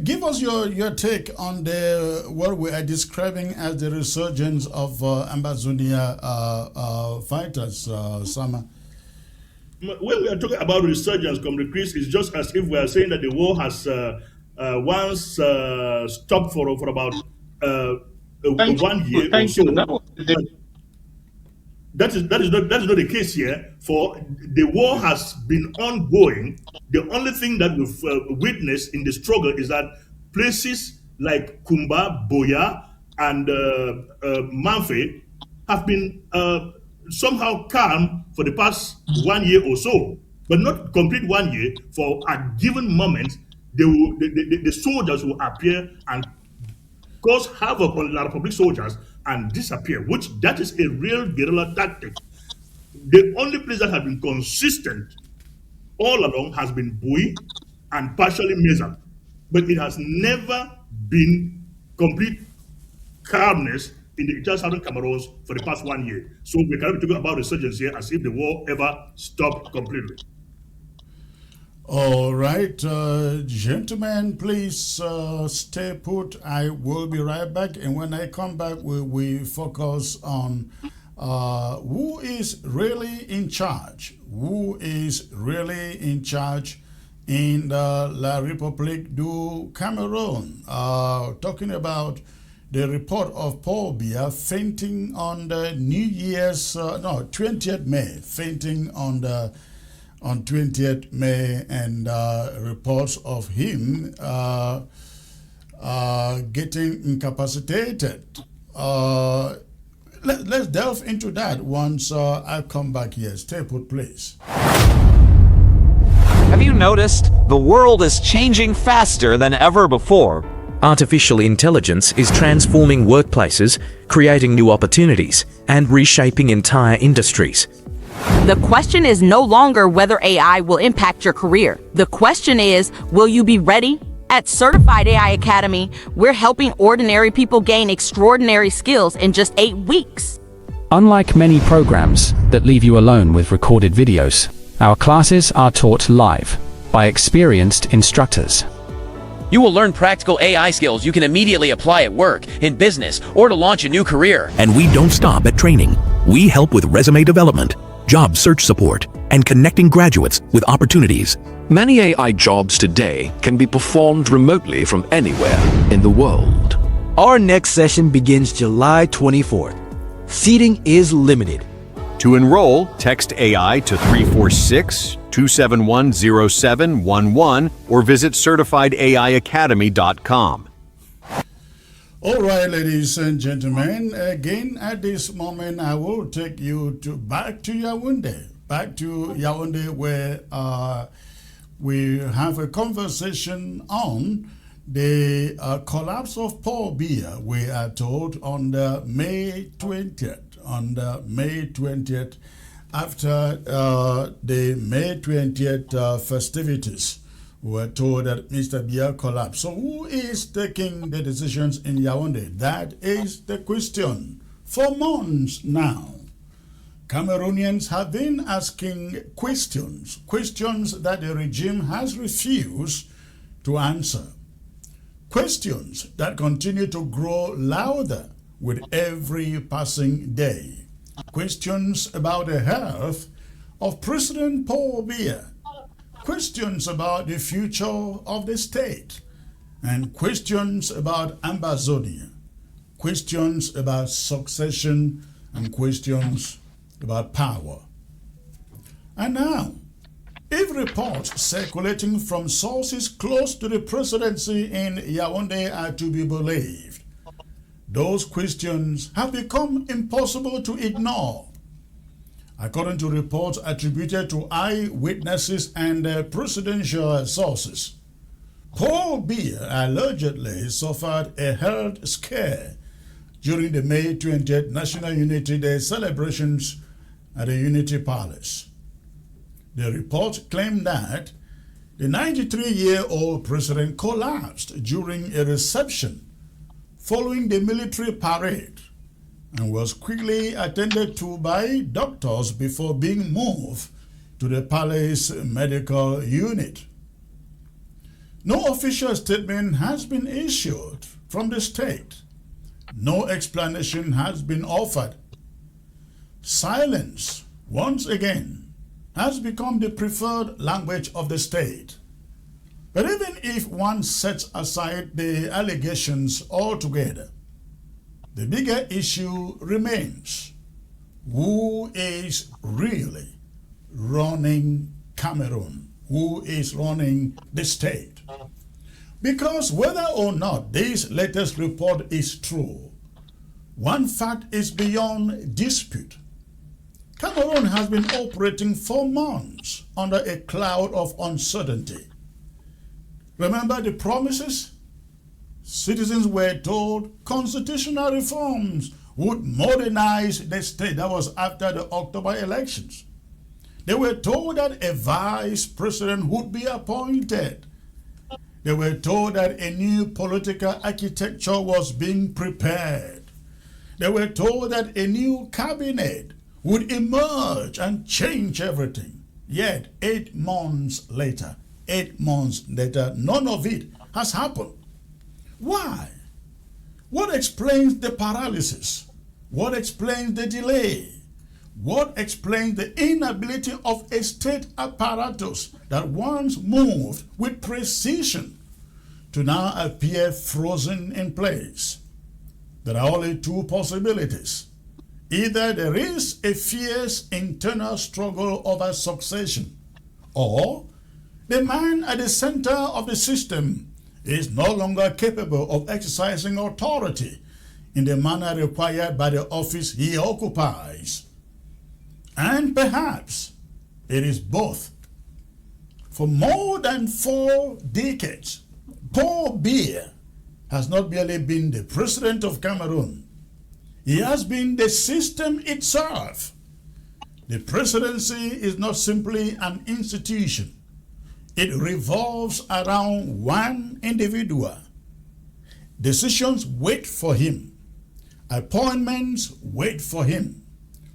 Give us your take on what we are describing as the resurgence of Amba fighters, Sama. When we are talking about resurgence, Comrade Chris, it's just as if we are saying that the war has once stopped for about 1 year or so. That is not the case here. For the war has been ongoing. The only thing that we've witnessed in the struggle is that places like Kumba, Buea, and Manfe have been somehow calm for the past 1 year or so, but not complete 1 year. For a given moment, the soldiers will appear and cause havoc on the Republic soldiers and disappear, that is a real guerrilla tactic. The only place that has been consistent all along has been Bui and partially Meza, but it has never been complete calmness in the entire Southern Cameroons for the past 1 year. So we cannot be talking about resurgence here as if the war ever stopped completely. All right, gentlemen, please stay put. I will be right back. And when I come back, we focus on who is really in charge. Who is really in charge in the La République du Cameroon? Talking about the report of Paul Biya fainting on the 20th May, fainting on 20th May, and reports of him getting incapacitated. Let's delve into that once I come back here. Stay put, please. Have you noticed? The world is changing faster than ever before. Artificial intelligence is transforming workplaces, creating new opportunities, and reshaping entire industries. The question is no longer whether AI will impact your career. The question is, will you be ready? At Certified AI Academy, we're helping ordinary people gain extraordinary skills in just 8 weeks. Unlike many programs that leave you alone with recorded videos, our classes are taught live by experienced instructors. You will learn practical AI skills you can immediately apply at work, in business, or to launch a new career. And we don't stop at training. We help with resume development, job search support, and connecting graduates with opportunities. Many AI jobs today can be performed remotely from anywhere in the world. Our next session begins July 24th. Seating is limited. To enroll, text AI to 346-271-0711 or visit certifiedaiacademy.com. All right, ladies and gentlemen, again, at this moment, I will take you back to Yaounde, where we have a conversation on the collapse of Paul Biya. We are told on the May 20th, after the May 20th festivities. We were told that Mr. Biya collapsed. So who is taking the decisions in Yaounde? That is the question. For months now, Cameroonians have been asking questions that the regime has refused to answer. Questions that continue to grow louder with every passing day. Questions about the health of President Paul Biya. Questions about the future of the state. And questions about Amba. Questions about succession and questions about power. And now, if reports circulating from sources close to the presidency in Yaounde are to be believed, those questions have become impossible to ignore. According to reports attributed to eyewitnesses and presidential sources, Paul Biya allegedly suffered a health scare during the May 20th National Unity Day celebrations at the Unity Palace. The report claimed that the 93-year-old president collapsed during a reception following the military parade and was quickly attended to by doctors before being moved to the palace medical unit. No official statement has been issued from the state. No explanation has been offered. Silence, once again, has become the preferred language of the state. But even if one sets aside the allegations altogether, the bigger issue remains. Who is really running Cameroon? Who is running the state? Because whether or not this latest report is true, one fact is beyond dispute. Cameroon has been operating for months under a cloud of uncertainty. Remember the promises? Citizens were told constitutional reforms would modernize the state. That was after the October elections. They were told that a vice president would be appointed. They were told that a new political architecture was being prepared. They were told that a new cabinet would emerge and change everything. Yet 8 months later, none of it has happened. Why? What explains the paralysis? What explains the delay? What explains the inability of a state apparatus that once moved with precision to now appear frozen in place? There are only two possibilities. Either there is a fierce internal struggle over succession, or the man at the center of the system is no longer capable of exercising authority in the manner required by the office he occupies. And perhaps it is both. For more than 4 decades, Paul Biya has not merely been the president of Cameroon. He has been the system itself. The presidency is not simply an institution. It revolves around one individual. Decisions wait for him. Appointments wait for him.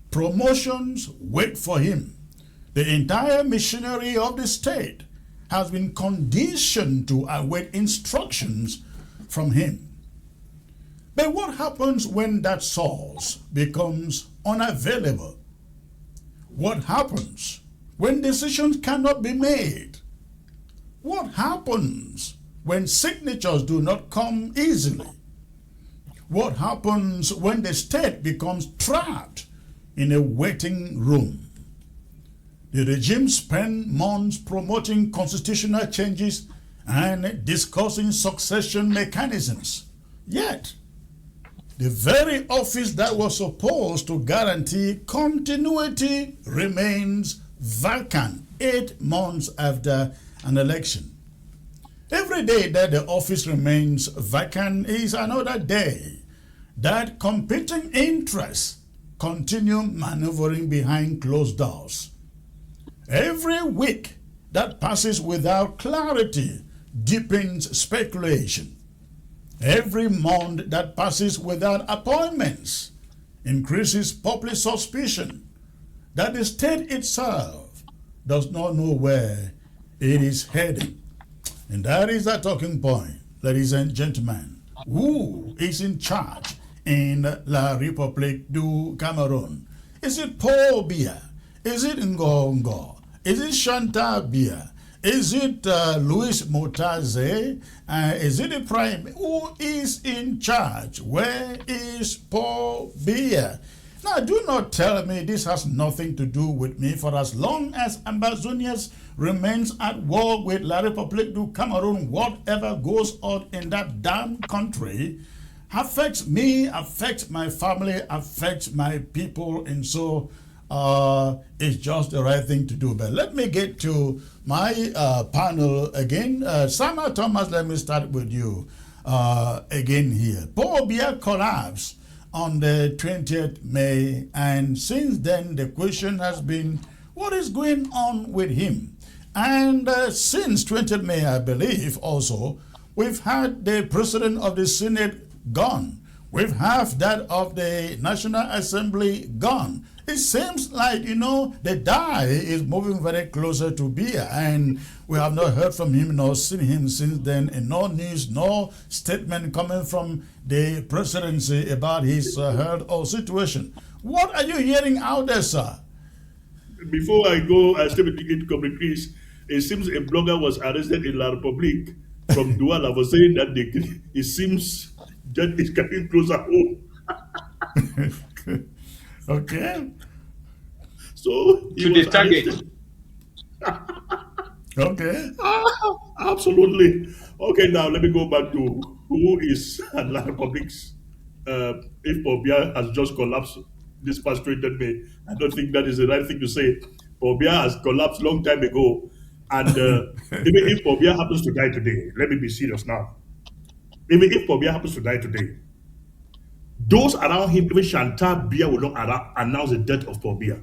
Promotions wait for him. The entire machinery of the state has been conditioned to await instructions from him. But what happens when that source becomes unavailable? What happens when decisions cannot be made? What happens when signatures do not come easily? What happens when the state becomes trapped in a waiting room? The regime spent months promoting constitutional changes and discussing succession mechanisms. Yet, the very office that was supposed to guarantee continuity remains vacant 8 months after an election. Every day that the office remains vacant is another day that competing interests continue maneuvering behind closed doors. Every week that passes without clarity deepens speculation. Every month that passes without appointments increases public suspicion. that the state itself does not know where it is heading. And that is a talking point, ladies and gentlemen. Who is in charge in La République du Cameroon? Is it Paul Biya? Is it Ngongo? Is it Chantal Biya? Is it Louis Motaze? Is it the prime? Who is in charge? Where is Paul Biya? Now, do not tell me this has nothing to do with me. For as long as Ambazonians remains at war with La République du Cameroon, whatever goes on in that damn country affects me, affects my family, affects my people, and so it's just the right thing to do. But let me get to my panel again. Sama Thomas, let me start with you again here. Paul Biya collapsed on the 20th May, and since then the question has been, what is going on with him? And since 20th May, I believe also, we've had the president of the Senate gone. We've had that of the National Assembly gone. It seems like, the die is moving very closer to Biya, and we have not heard from him nor seen him since then, and no news, no statement coming from the presidency about his health or situation. What are you hearing out there, sir? Before I go, I still begin to communicate. It seems a blogger was arrested in La République from Douala for saying that it seems that it's getting closer home. Okay. So to the target. Okay. Absolutely. Okay, now let me go back to who is at La République's. If Paul Biya has just collapsed this frustrated me. I don't think that is the right thing to say. Paul Biya has collapsed long time ago. And even if Paul Biya happens to die today, let me be serious now. Even if Paul Biya happens to die today, those around him, even Chantal Biya, will not announce the death of Paul Biya.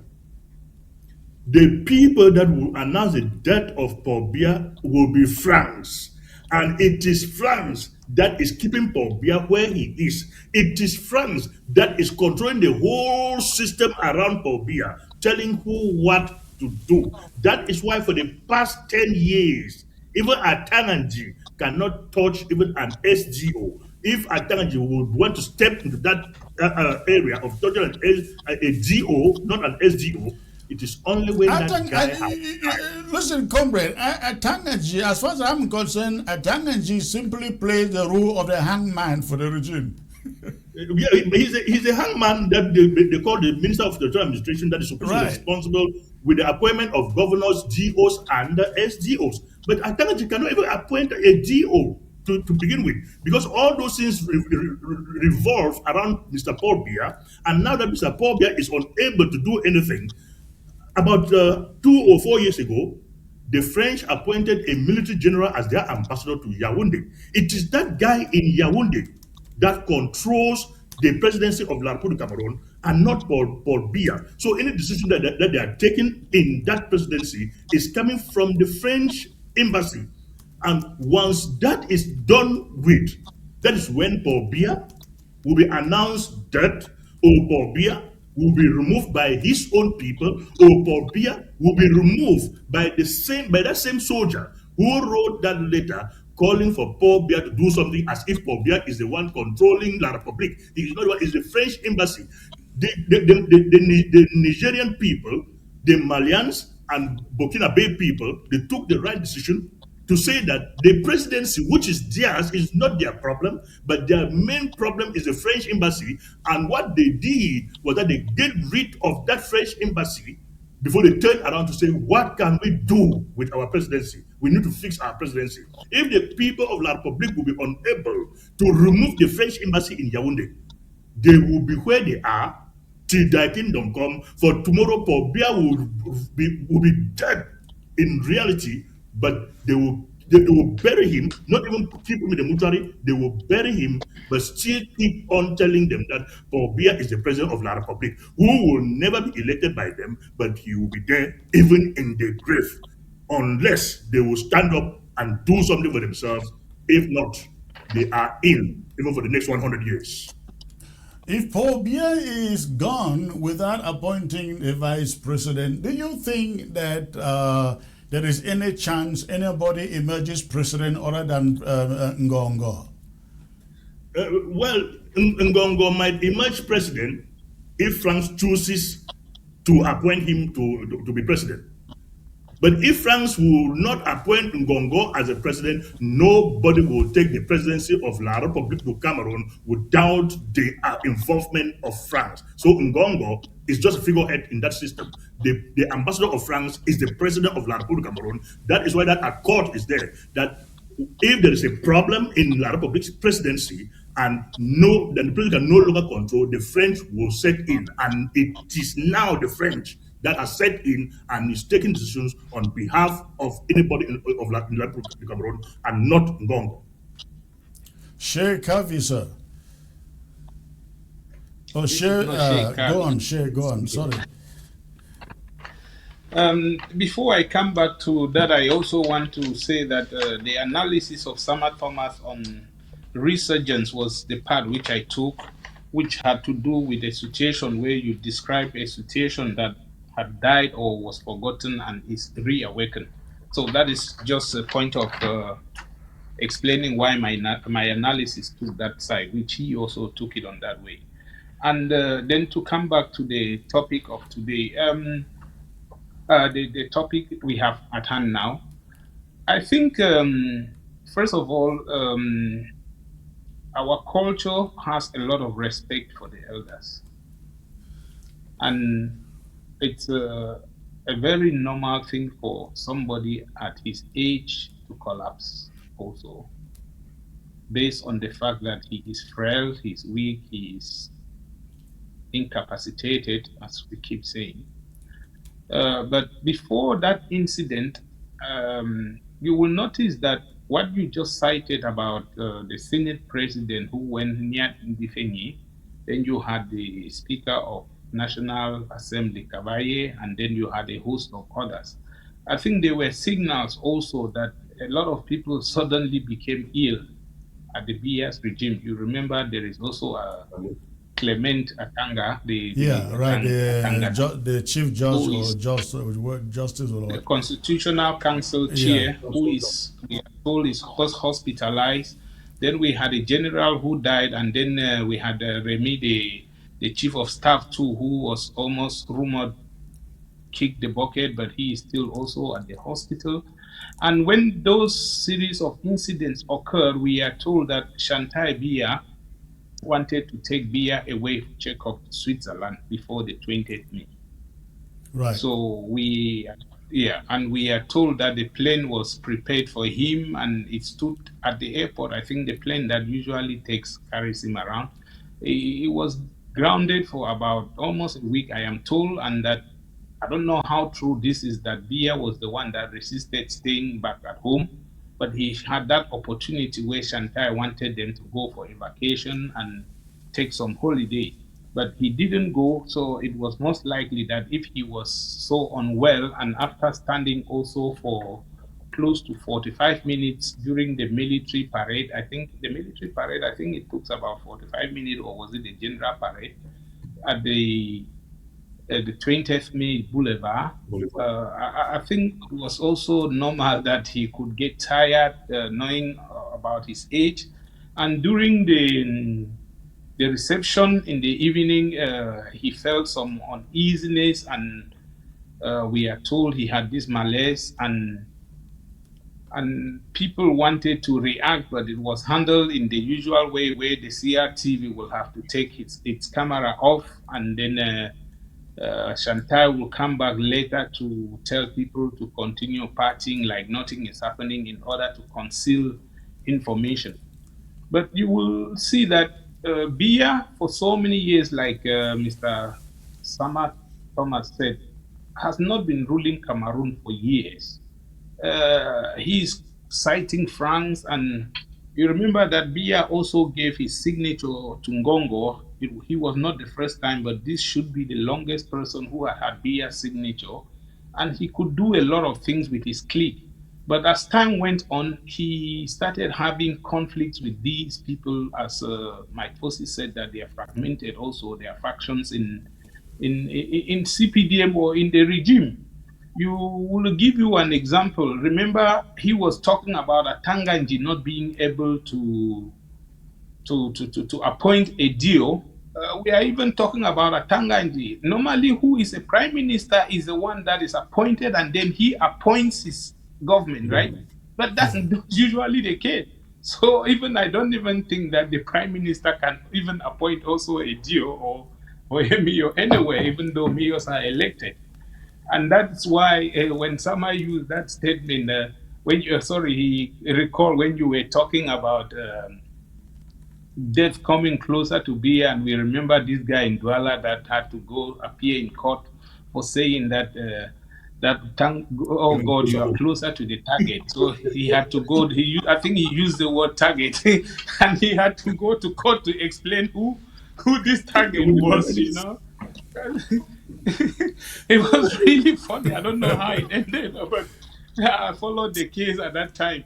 The people that will announce the death of Paul Biya will be France. And it is France that is keeping Paul Biya where he is. It is France that is controlling the whole system around Paul Biya, telling who what to do. That is why for the past 10 years, even Atanganji cannot touch even an SGO. If Atanganji would want to step into that area of touching a GO, not an SGO, it is only when that guy listen, comrade, Atanganji, as far as I'm concerned, Atanganji simply plays the role of the hangman for the regime. Yeah, he's a hangman that they call the Minister of the Administration, that is supposed to be responsible with the appointment of governors, GOs, and SGOs. But Atanganji cannot even appoint a GO to begin with, because all those things revolve around Mr. Paul Biya, and now that Mr. Paul Biya is unable to do anything, about 2 or 4 years ago, the French appointed a military general as their ambassador to Yaounde. It is that guy in Yaounde that controls the presidency of La République du Cameroon, and not Paul Biya. So any decision that they are taking in that presidency is coming from the French embassy. And once that is done with, that is when Paul Biya will be announced dead, or Paul Biya will be removed by his own people, or Paul Biya will be removed by that same soldier who wrote that letter calling for Paul Biya to do something, as if Paul Biya is the one controlling La République. He is not the one, it's the French embassy. The Nigerian people, the Malians and Burkina Faso people, they took the right decision to say that the presidency, which is theirs, is not their problem, but their main problem is the French embassy. And what they did was that they get rid of that French embassy before they turn around to say, what can we do with our presidency? We need to fix our presidency. If the people of La République will be unable to remove the French embassy in Yaoundé, they will be where they are till thy kingdom come. For tomorrow, Paul Biya will be dead in reality, but they will bury him, not even keep him in the mortuary. They will bury him, but still keep on telling them that Paul Biya is the president of La République, who will never be elected by them, but he will be there even in the grave, unless they will stand up and do something for themselves. If not, they are in, even for the next 100 years. If Paul Biya is gone without appointing a vice president, do you think that there is any chance anybody emerges president other than Ngongo? Well, Ngongo might emerge president if France chooses to appoint him to be president. But if France will not appoint Ngongo as a president, nobody will take the presidency of La République du Cameroon without the involvement of France. So Ngongo is just a figurehead in that system. The ambassador of France is the president of La République du Cameroon. That is why that accord is there. That if there is a problem in La République's presidency and then the president can no longer control, the French will set in. And it is now the French that are set in and is taking decisions on behalf of anybody of La République du Cameroon and not Ngongo. Sheikh Kavi, sir. Oh, Sheikh, go on, sorry. Before I come back to that, I also want to say that the analysis of Summer Thomas on resurgence was the part which I took, which had to do with a situation where you describe a situation that had died or was forgotten and is reawakened. So that is just a point of explaining why my analysis took that side, which he also took it on that way. And then to come back to the topic of today, the topic we have at hand now, I think, first of all, our culture has a lot of respect for the elders. And it's a very normal thing for somebody at his age to collapse also, based on the fact that he is frail, he's weak, he is incapacitated, as we keep saying. But before that incident, you will notice that what you just cited about the Senate president who went near Ndifenyi, then you had the Speaker of National Assembly, Kabaye, and then you had a host of others. I think there were signals also that a lot of people suddenly became ill at the Biya's regime. You remember there is also a Clement Atanga, the chief judge or justice or the Constitutional Council chair, who is, we are told, is hospitalized. Then we had a general who died, and then we had Remy, the chief of staff too, who was almost rumored kicked the bucket, but he is still also at the hospital. And when those series of incidents occurred, we are told that Chantal Biya wanted to take Biya away to check up Switzerland before the 20th May. Right. So we are told that the plane was prepared for him and it stood at the airport. I think the plane that usually carries him around. He was grounded for about almost a week, I am told, and that I don't know how true this is, that Biya was the one that resisted staying back at home. But he had that opportunity where Chantal wanted them to go for a vacation and take some holiday. But he didn't go, so it was most likely that if he was so unwell, and after standing also for close to 45 minutes during the military parade, I think it took about 45 minutes, or was it the general parade, at the 20th May Boulevard. I think it was also normal that he could get tired knowing about his age. And during the reception in the evening, he felt some uneasiness, and we are told he had this malaise, and people wanted to react, but it was handled in the usual way where the CRTV will have to take its camera off, and then Chantal will come back later to tell people to continue partying like nothing is happening in order to conceal information. But you will see that Biya, for so many years, like Mr. Summer Thomas said, has not been ruling Cameroon for years. He's citing France, and you remember that Biya also gave his signature to Ngongo. He was not the first time, but this should be the longest person who had Biya's signature, and he could do a lot of things with his clique. But as time went on, he started having conflicts with these people, as Mike Fossey said, that they are fragmented. Also, there are factions in CPDM or in the regime. You will give you an example. Remember, he was talking about Atanganji not being able to appoint a deal. We are even talking about Atanganji. Normally, who is a prime minister is the one that is appointed, and then he appoints his government, right? But that's usually the case. So even I don't even think that the prime minister can even appoint also a deal or a mayor anywhere, even though mayors are elected. And that's why when somebody used that statement, when you he recall when you were talking about death coming closer to Biya, and we remember this guy in Douala that had to go appear in court for saying that oh God, you are closer to the target. So he had to go. I think he used the word target, and he had to go to court to explain who this target was. You know. It was really funny. I don't know how it ended, but I followed the case at that time.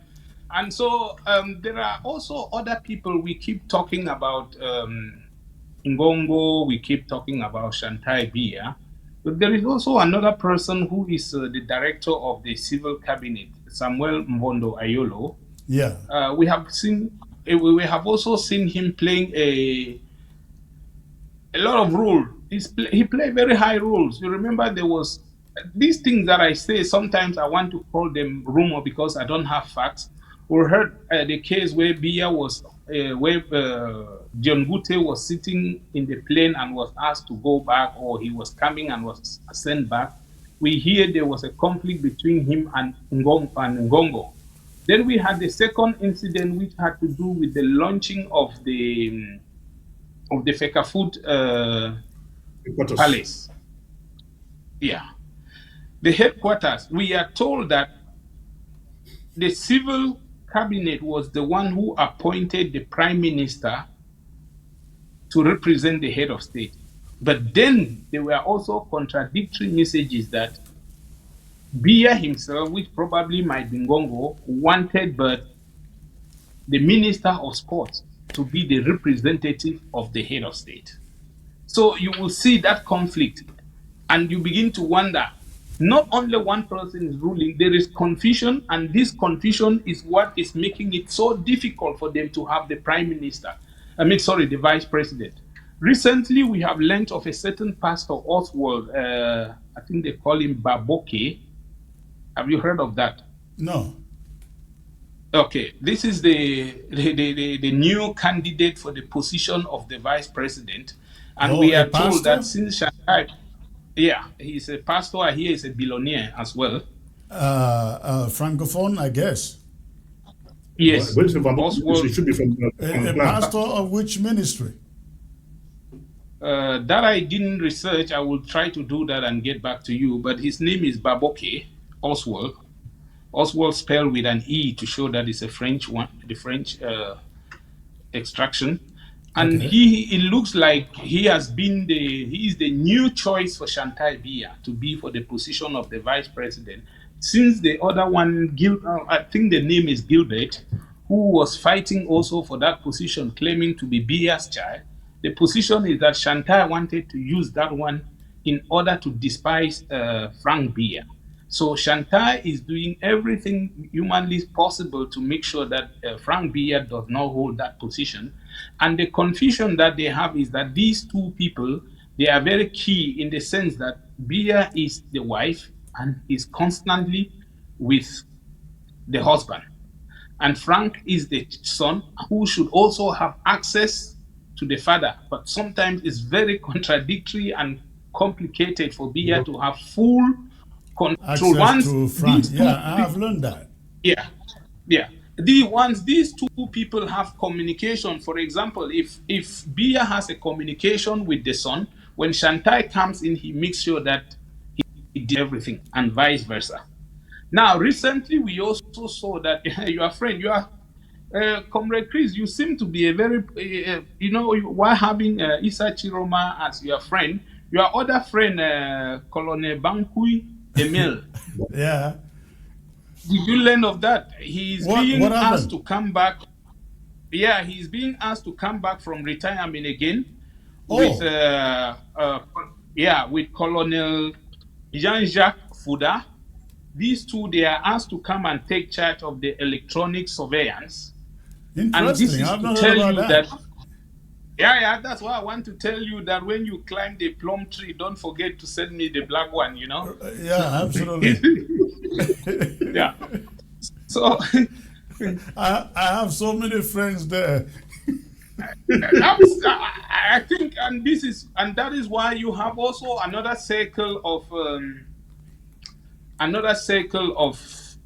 And so there are also other people we keep talking about. Ngongo, we keep talking about Shantai Biya. But there is also another person who is the director of the civil cabinet, Samuel Mbondo Ayolo. Yeah. We have also seen him playing a lot of roles. He played very high roles. You remember there was these things that I say, sometimes I want to call them rumor because I don't have facts. We heard the case where Biya was, where John Gute was sitting in the plane and was asked to go back, or he was coming and was sent back. We hear there was a conflict between him and Ngongo. Then we had the second incident, which had to do with the launching of the Fekafut Palace. Yeah. The headquarters, we are told that the civil cabinet was the one who appointed the prime minister to represent the head of state. But then there were also contradictory messages that Biya himself, which probably might be Ngongo, wanted but the minister of sports to be the representative of the head of state. So you will see that conflict, and you begin to wonder, not only one person is ruling, there is confusion, and this confusion is what is making it so difficult for them to have the prime minister. The vice president. Recently, we have learned of a certain pastor, Oswald, I think they call him Baboke. Have you heard of that? No. Okay, this is the new candidate for the position of the vice president. And we are told that since Shanghai, he's a pastor, and he is a billionaire as well. Francophone, I guess. Yes. It should be from a pastor of which ministry? That I didn't research. I will try to do that and get back to you. But his name is Baboke Oswald. Oswald spelled with an E to show that it's a French one, the French extraction. And it looks like he is the new choice for Shantai Biya to be for the position of the vice president. Since the other one, I think the name is Gilbert, who was fighting also for that position, claiming to be Biya's child. The position is that Shantai wanted to use that one in order to despise Frank Biya. So Shantai is doing everything humanly possible to make sure that Frank Biya does not hold that position. And the confusion that they have is that these two people, they are very key in the sense that Biya is the wife and is constantly with the husband. And Frank is the son who should also have access to the father. But sometimes it's very contradictory and complicated for Biya to have full control. Access to Frank. I have learned that. Yeah. These two people have communication. For example, if Biya has a communication with the son, when Shantai comes in, he makes sure that he did everything, and vice versa. Now, recently, we also saw that your friend, Comrade Chris, you seem to be a very, while having Issa Chiroma as your friend, your other friend, Colonel Bankui Emil. Yeah. Did you learn of that? He's being what asked happened? to come back. Yeah, he's being asked to come back from retirement again with with Colonel Jean-Jacques Fouda. These two, they are asked to come and take charge of the electronic surveillance. And this Interesting. is I've to not tell heard you about that. that. Yeah, that's why I want to tell you that when you climb the plum tree, don't forget to send me the black one, you know? Yeah, absolutely. Yeah. So I have so many friends there. I think, and that is why you have also another circle of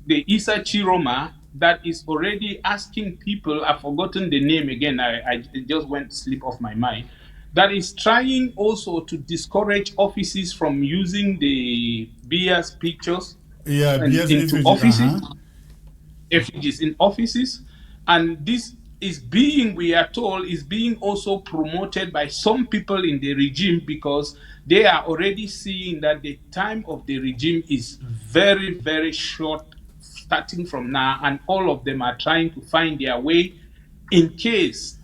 the Isa Chiroma that is already asking people. I've forgotten the name again. It just went slip off my mind. That is trying also to discourage offices from using the Biya's pictures into offices. Effigies in offices, and this is being, we are told, is being also promoted by some people in the regime because they are already seeing that the time of the regime is very, very short starting from now, and all of them are trying to find their way in case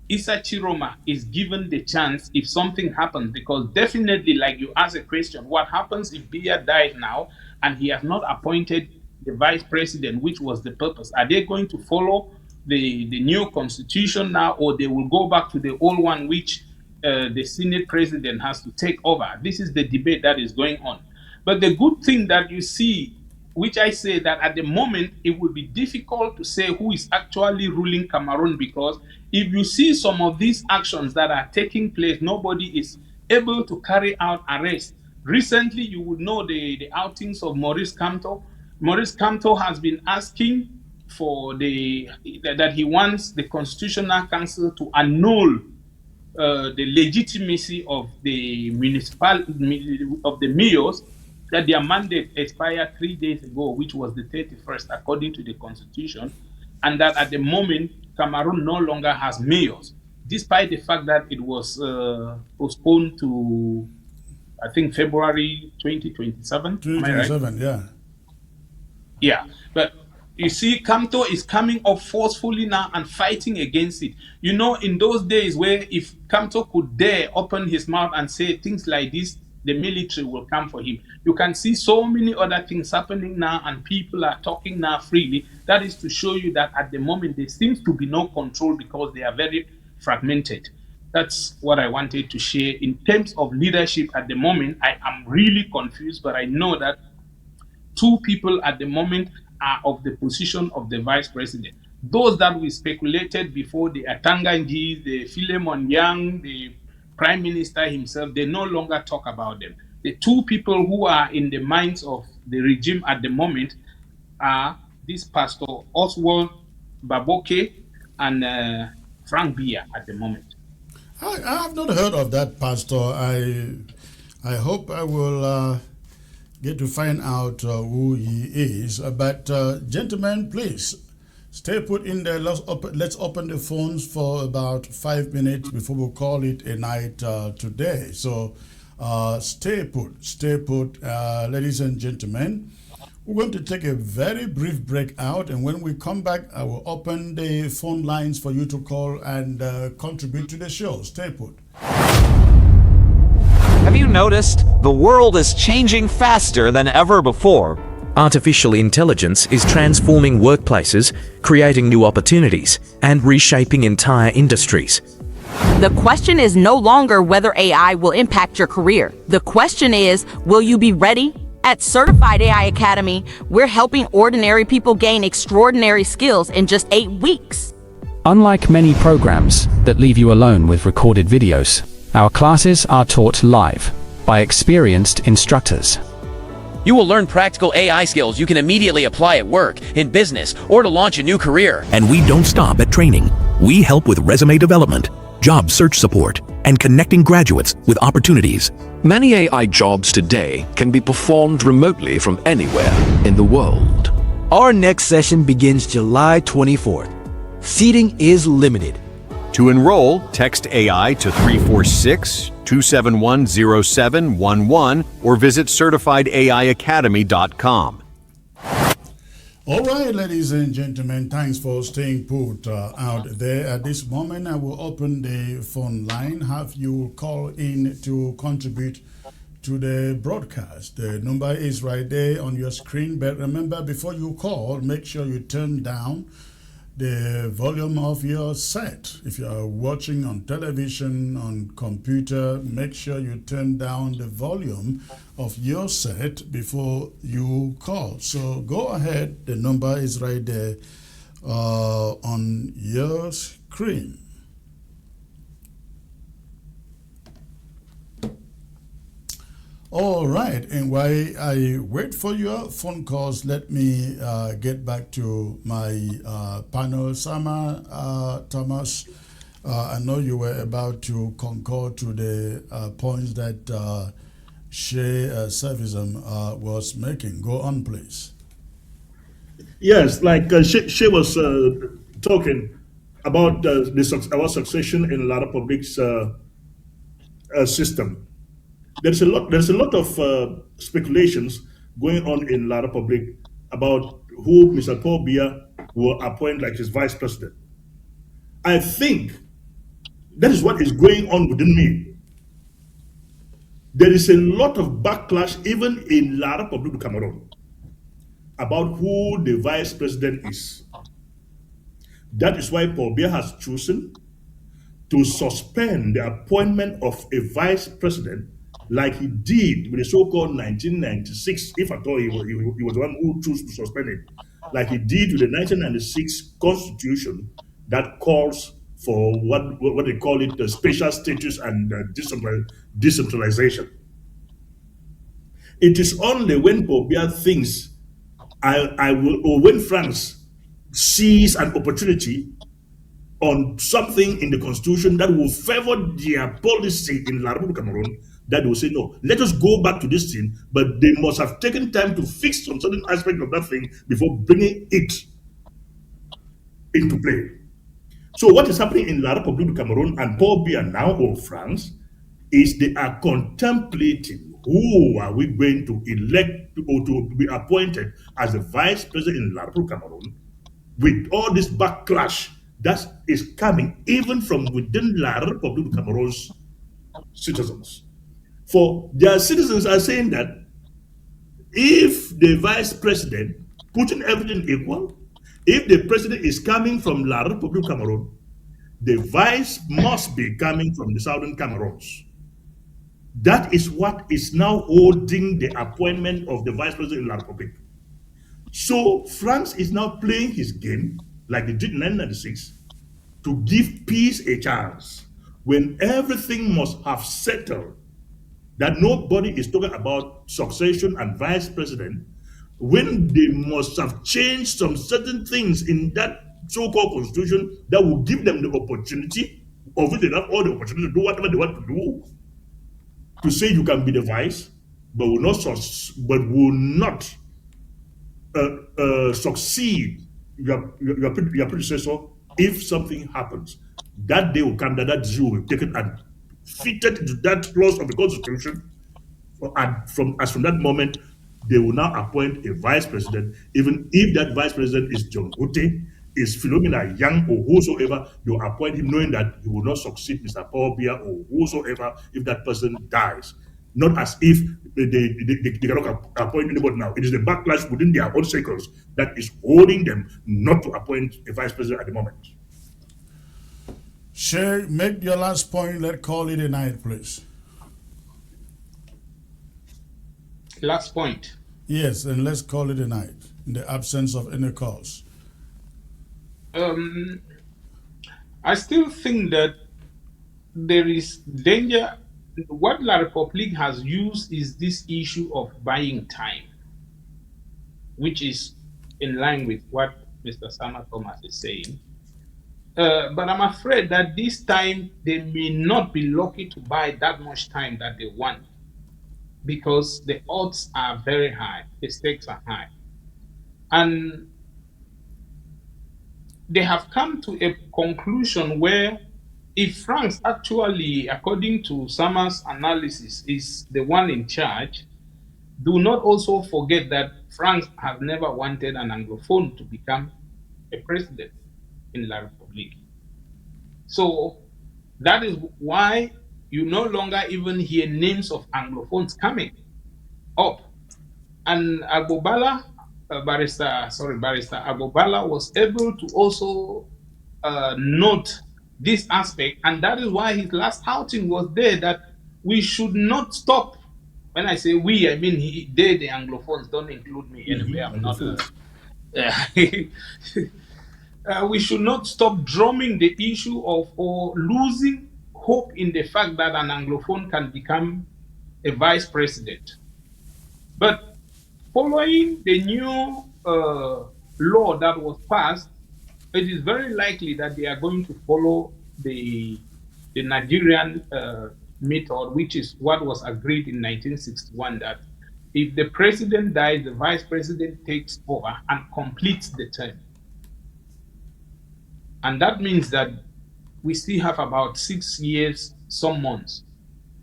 Isa Chiroma is given the chance if something happens, because definitely, like you asked a question, what happens if Biya dies now and he has not appointed the vice president, which was the purpose? Are they going to follow the new constitution now, or they will go back to the old one, which the Senate president has to take over? This is the debate that is going on. But the good thing that you see, which I say that at the moment, it will be difficult to say who is actually ruling Cameroon, because if you see some of these actions that are taking place, nobody is able to carry out arrests. Recently, you would know the outings of Maurice Kamto. Maurice Kamto has been asking for that he wants the Constitutional Council to annul the legitimacy of the mayors, that their mandate expired 3 days ago, which was the 31st, according to the Constitution, and that at the moment, Cameroon no longer has mayors, despite the fact that it was postponed to, I think, February 2027. 2027, yeah. Yeah, but you see, Kamto is coming up forcefully now and fighting against it. You know, in those days where if Kamto could dare open his mouth and say things like this, the military will come for him. You can see so many other things happening now, and people are talking now freely. That is to show you that at the moment there seems to be no control because they are very fragmented. That's what I wanted to share. In terms of leadership at the moment, I am really confused, but I know that two people at the moment are of the position of the vice president. Those that we speculated before, the Atanganji, the Philemon Yang, the prime minister himself, they no longer talk about them. The two people who are in the minds of the regime at the moment are this Pastor Oswald Baboke and Frank Biya at the moment. I have not heard of that, Pastor. I hope I will get to find out who he is. But gentlemen, please stay put in there. Let's open the phones for about 5 minutes before we call it a night today. So stay put, ladies and gentlemen. We're going to take a very brief break out, and when we come back, I will open the phone lines for you to call and contribute to the show. Stay put. Have you noticed? The world is changing faster than ever before. Artificial intelligence is transforming workplaces, creating new opportunities, and reshaping entire industries. The question is no longer whether AI will impact your career. The question is, will you be ready? At Certified AI Academy, we're helping ordinary people gain extraordinary skills in just 8 weeks. Unlike many programs that leave you alone with recorded videos, our classes are taught live by experienced instructors. You will learn practical AI skills you can immediately apply at work, in business, or to launch a new career. And we don't stop at training. We help with resume development, job search support, and connecting graduates with opportunities. Many AI jobs today can be performed remotely from anywhere in the world. Our next session begins July 24th. Seating is limited. To enroll, text AI to 346-271-0711 or visit certifiedaiacademy.com. All right, ladies and gentlemen, thanks for staying put out there. At this moment, I will open the phone line, have you call in to contribute to the broadcast. The number is right there on your screen, but remember, before you call, make sure you turn down the volume of your set. If you are watching on television, on computer, make sure you turn down the volume of your set before you call. So go ahead, the number is right there on your screen. All right, and while I wait for your phone calls, let me get back to my panel. Sama, Thomas, I know you were about to concur to the points that Shea Servism was making. Go on, please. Yes, like Shea was talking about our succession in Lara Public's system. There's a lot of speculations going on in La Republic about who Mr. Paul Biya will appoint like his vice president. I think that is what is going on within me. There is a lot of backlash even in La Republic of Cameroon about who the vice president is. That is why Paul Biya has chosen to suspend the appointment of a vice president like he did with the so-called 1996, if at all he was the one who chose to suspend it, like he did with the 1996 constitution that calls for what they call it, the special status and decentralization. It is only when Paul Biya thinks I will, or when France sees an opportunity on something in the constitution that will favor their policy in La Republic of Cameroon, that they will say, no, let us go back to this thing, but they must have taken time to fix some certain aspect of that thing before bringing it into play. So what is happening in La Republic of Cameroon and Paul Biya now, or France, is they are contemplating who are we going to elect or to be appointed as the vice president in La Republic of Cameroon, with all this backlash that is coming even from within La Republic of Cameroon's citizens. For their citizens are saying that if the vice president, putting everything equal, if the president is coming from La Republic of Cameroon, the vice must be coming from the southern Cameroons. That is what is now holding the appointment of the vice president in La Republic. So France is now playing his game like they did in 1996 to give peace a chance when everything must have settled, that nobody is talking about succession and vice president, when they must have changed some certain things in that so-called constitution that will give them the opportunity, of which they have all the opportunity to do whatever they want to do, to say you can be the vice, but will not succeed your predecessor if something happens. That day will come that that decision will be taken and fitted into that clause of the constitution. And from that moment, they will now appoint a vice president, even if that vice president is John Ute, is Philomena Young, or whosoever. They will appoint him knowing that he will not succeed Mr. Paul Biya or whosoever if that person dies. Not as if they cannot appoint anybody now. It is the backlash within their own circles that is holding them not to appoint a vice president at the moment. Shay, make your last point. Let's call it a night, please. Last point. Yes, and let's call it a night in the absence of any cause. I still think that there is danger. What La Republique has used is this issue of buying time, which is in line with what Mr. Sama Thomas is saying. But I'm afraid that this time they may not be lucky to buy that much time that they want, because the odds are very high, the stakes are high. And they have come to a conclusion where if France actually, according to Sama's analysis, is the one in charge, do not also forget that France has never wanted an Anglophone to become a president in La République. So that is why you no longer even hear names of Anglophones coming up. And Agbobala, Barrister Agbobala was able to also note this aspect, and that is why his last outing was there, that we should not stop. When I say we, I mean they, the Anglophones, don't include me anyway. I'm not. We should not stop drumming the issue of or losing hope in the fact that an Anglophone can become a vice president. But following the new law that was passed, it is very likely that they are going to follow the Nigerian method, which is what was agreed in 1961, that if the president dies, the vice president takes over and completes the term. And that means that we still have about 6 years, some months,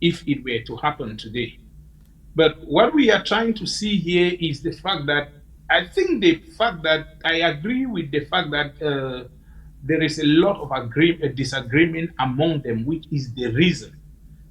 if it were to happen today. But what we are trying to see here is the fact that I agree with the fact that there is a lot of disagreement among them, which is the reason.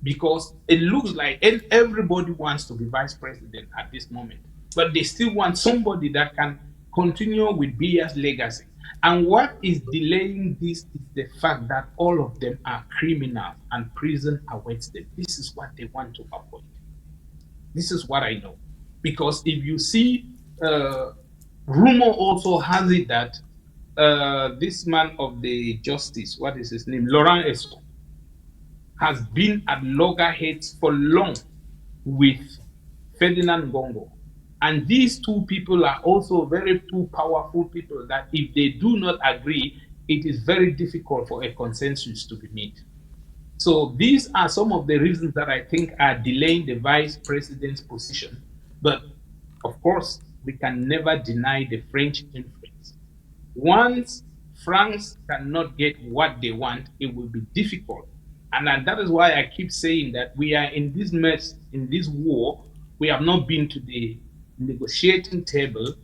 Because it looks like everybody wants to be vice president at this moment, but they still want somebody that can continue with Biya's legacy. And what is delaying this is the fact that all of them are criminals and prison awaits them. This is what they want to avoid. This is what I know. Because if you see, rumor also has it that this man of the justice, what is his name, Laurent Esco, has been at loggerheads for long with Ferdinand Gongo. And these two people are also very two powerful people that if they do not agree, it is very difficult for a consensus to be made. So these are some of the reasons that I think are delaying the vice president's position. But of course, we can never deny the French influence. Once France cannot get what they want, it will be difficult. And that is why I keep saying that we are in this mess, in this war. We have not been to the negotiating table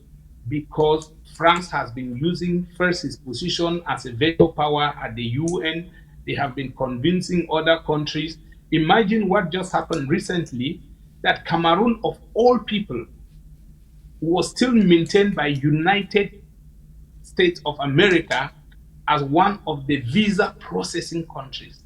because France has been using first its position as a veto power at the UN. They have been convincing other countries. Imagine what just happened recently, that Cameroon, of all people, was still maintained by United States of America as one of the visa processing countries.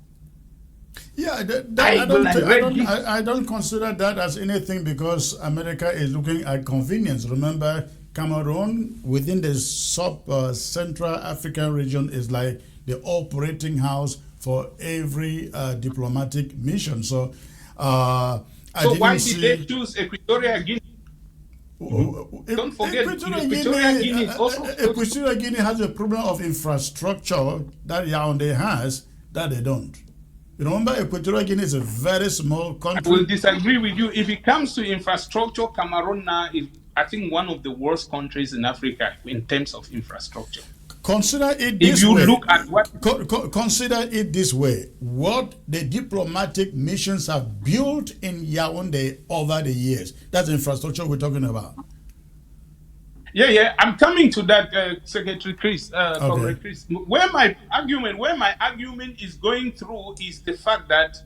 Yeah, I don't consider that as anything because America is looking at convenience. Remember, Cameroon within the sub-Central African region is like the operating house for every diplomatic mission. So, why did they choose Equatorial Guinea? Don't forget, Equatorial Guinea is also... Equatorial Guinea has a problem of infrastructure that Yaoundé has that they don't. Remember, Equatorial Guinea is a very small country. I will disagree with you. If it comes to infrastructure, Cameroon now is, I think, one of the worst countries in Africa in terms of infrastructure. Consider it this way. If you look at what... Consider it this way. What the diplomatic missions have built in Yaoundé over the years. That's infrastructure we're talking about. Yeah, I'm coming to that, Secretary Chris, Comrade Chris. Where my argument is going through is the fact that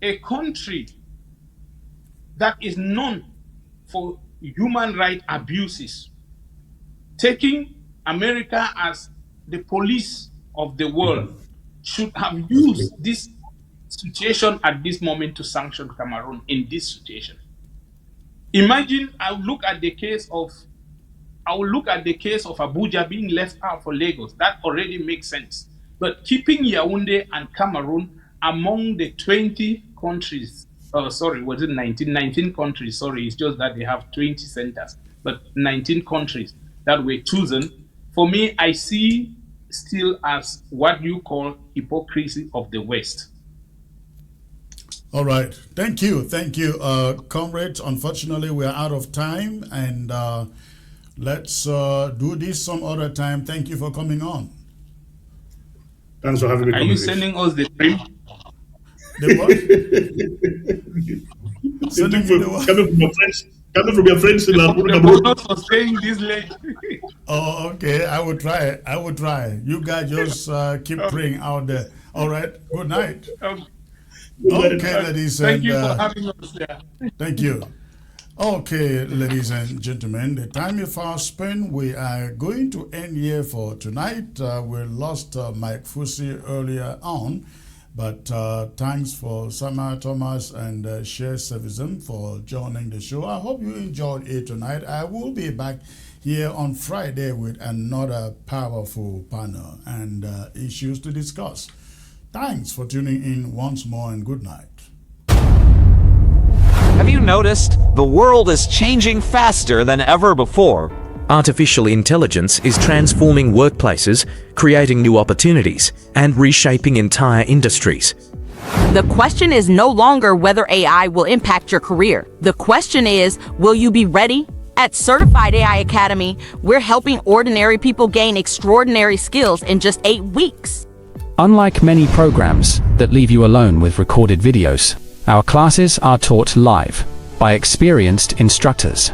a country that is known for human rights abuses, taking America as the police of the world, should have used this situation at this moment to sanction Cameroon in this situation. Imagine, I will look at the case of Abuja being left out for Lagos. That already makes sense. But keeping Yaoundé and Cameroon among the 20 countries, was it 19 countries? Sorry, it's just that they have 20 centers, but 19 countries that were chosen. For me, I see still as what you call hypocrisy of the West. All right. Thank you. Comrades, unfortunately, we are out of time, and let's do this some other time. Thank you for coming on. Thanks for having me. Are you sending us the stream? The what? Sending you the what? Coming from your friends in not for staying this late. Oh, okay. I will try. I will try. You guys just keep praying out there. All right. Good night. Okay, ladies Thank and you for having us there. thank you. Okay, ladies and gentlemen, the time is fast spent. We are going to end here for tonight. We lost Mike Fusi earlier on, but thanks for Sama Thomas and Share Servicism for joining the show. I hope you enjoyed it tonight. I will be back here on Friday with another powerful panel and issues to discuss. Thanks for tuning in once more and good night. Have you noticed? The world is changing faster than ever before. Artificial intelligence is transforming workplaces, creating new opportunities, and reshaping entire industries. The question is no longer whether AI will impact your career. The question is, will you be ready? At Certified AI Academy, we're helping ordinary people gain extraordinary skills in just 8 weeks. Unlike many programs that leave you alone with recorded videos, our classes are taught live by experienced instructors.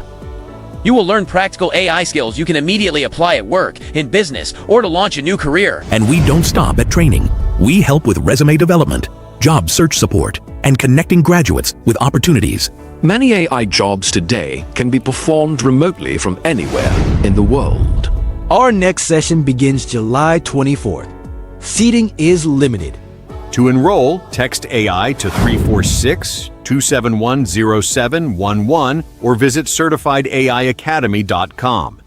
You will learn practical AI skills you can immediately apply at work, in business, or to launch a new career. And we don't stop at training. We help with resume development, job search support, and connecting graduates with opportunities. Many AI jobs today can be performed remotely from anywhere in the world. Our next session begins July 24th. Seating is limited. To enroll, text AI to 346-271-0711 or visit certifiedaiacademy.com.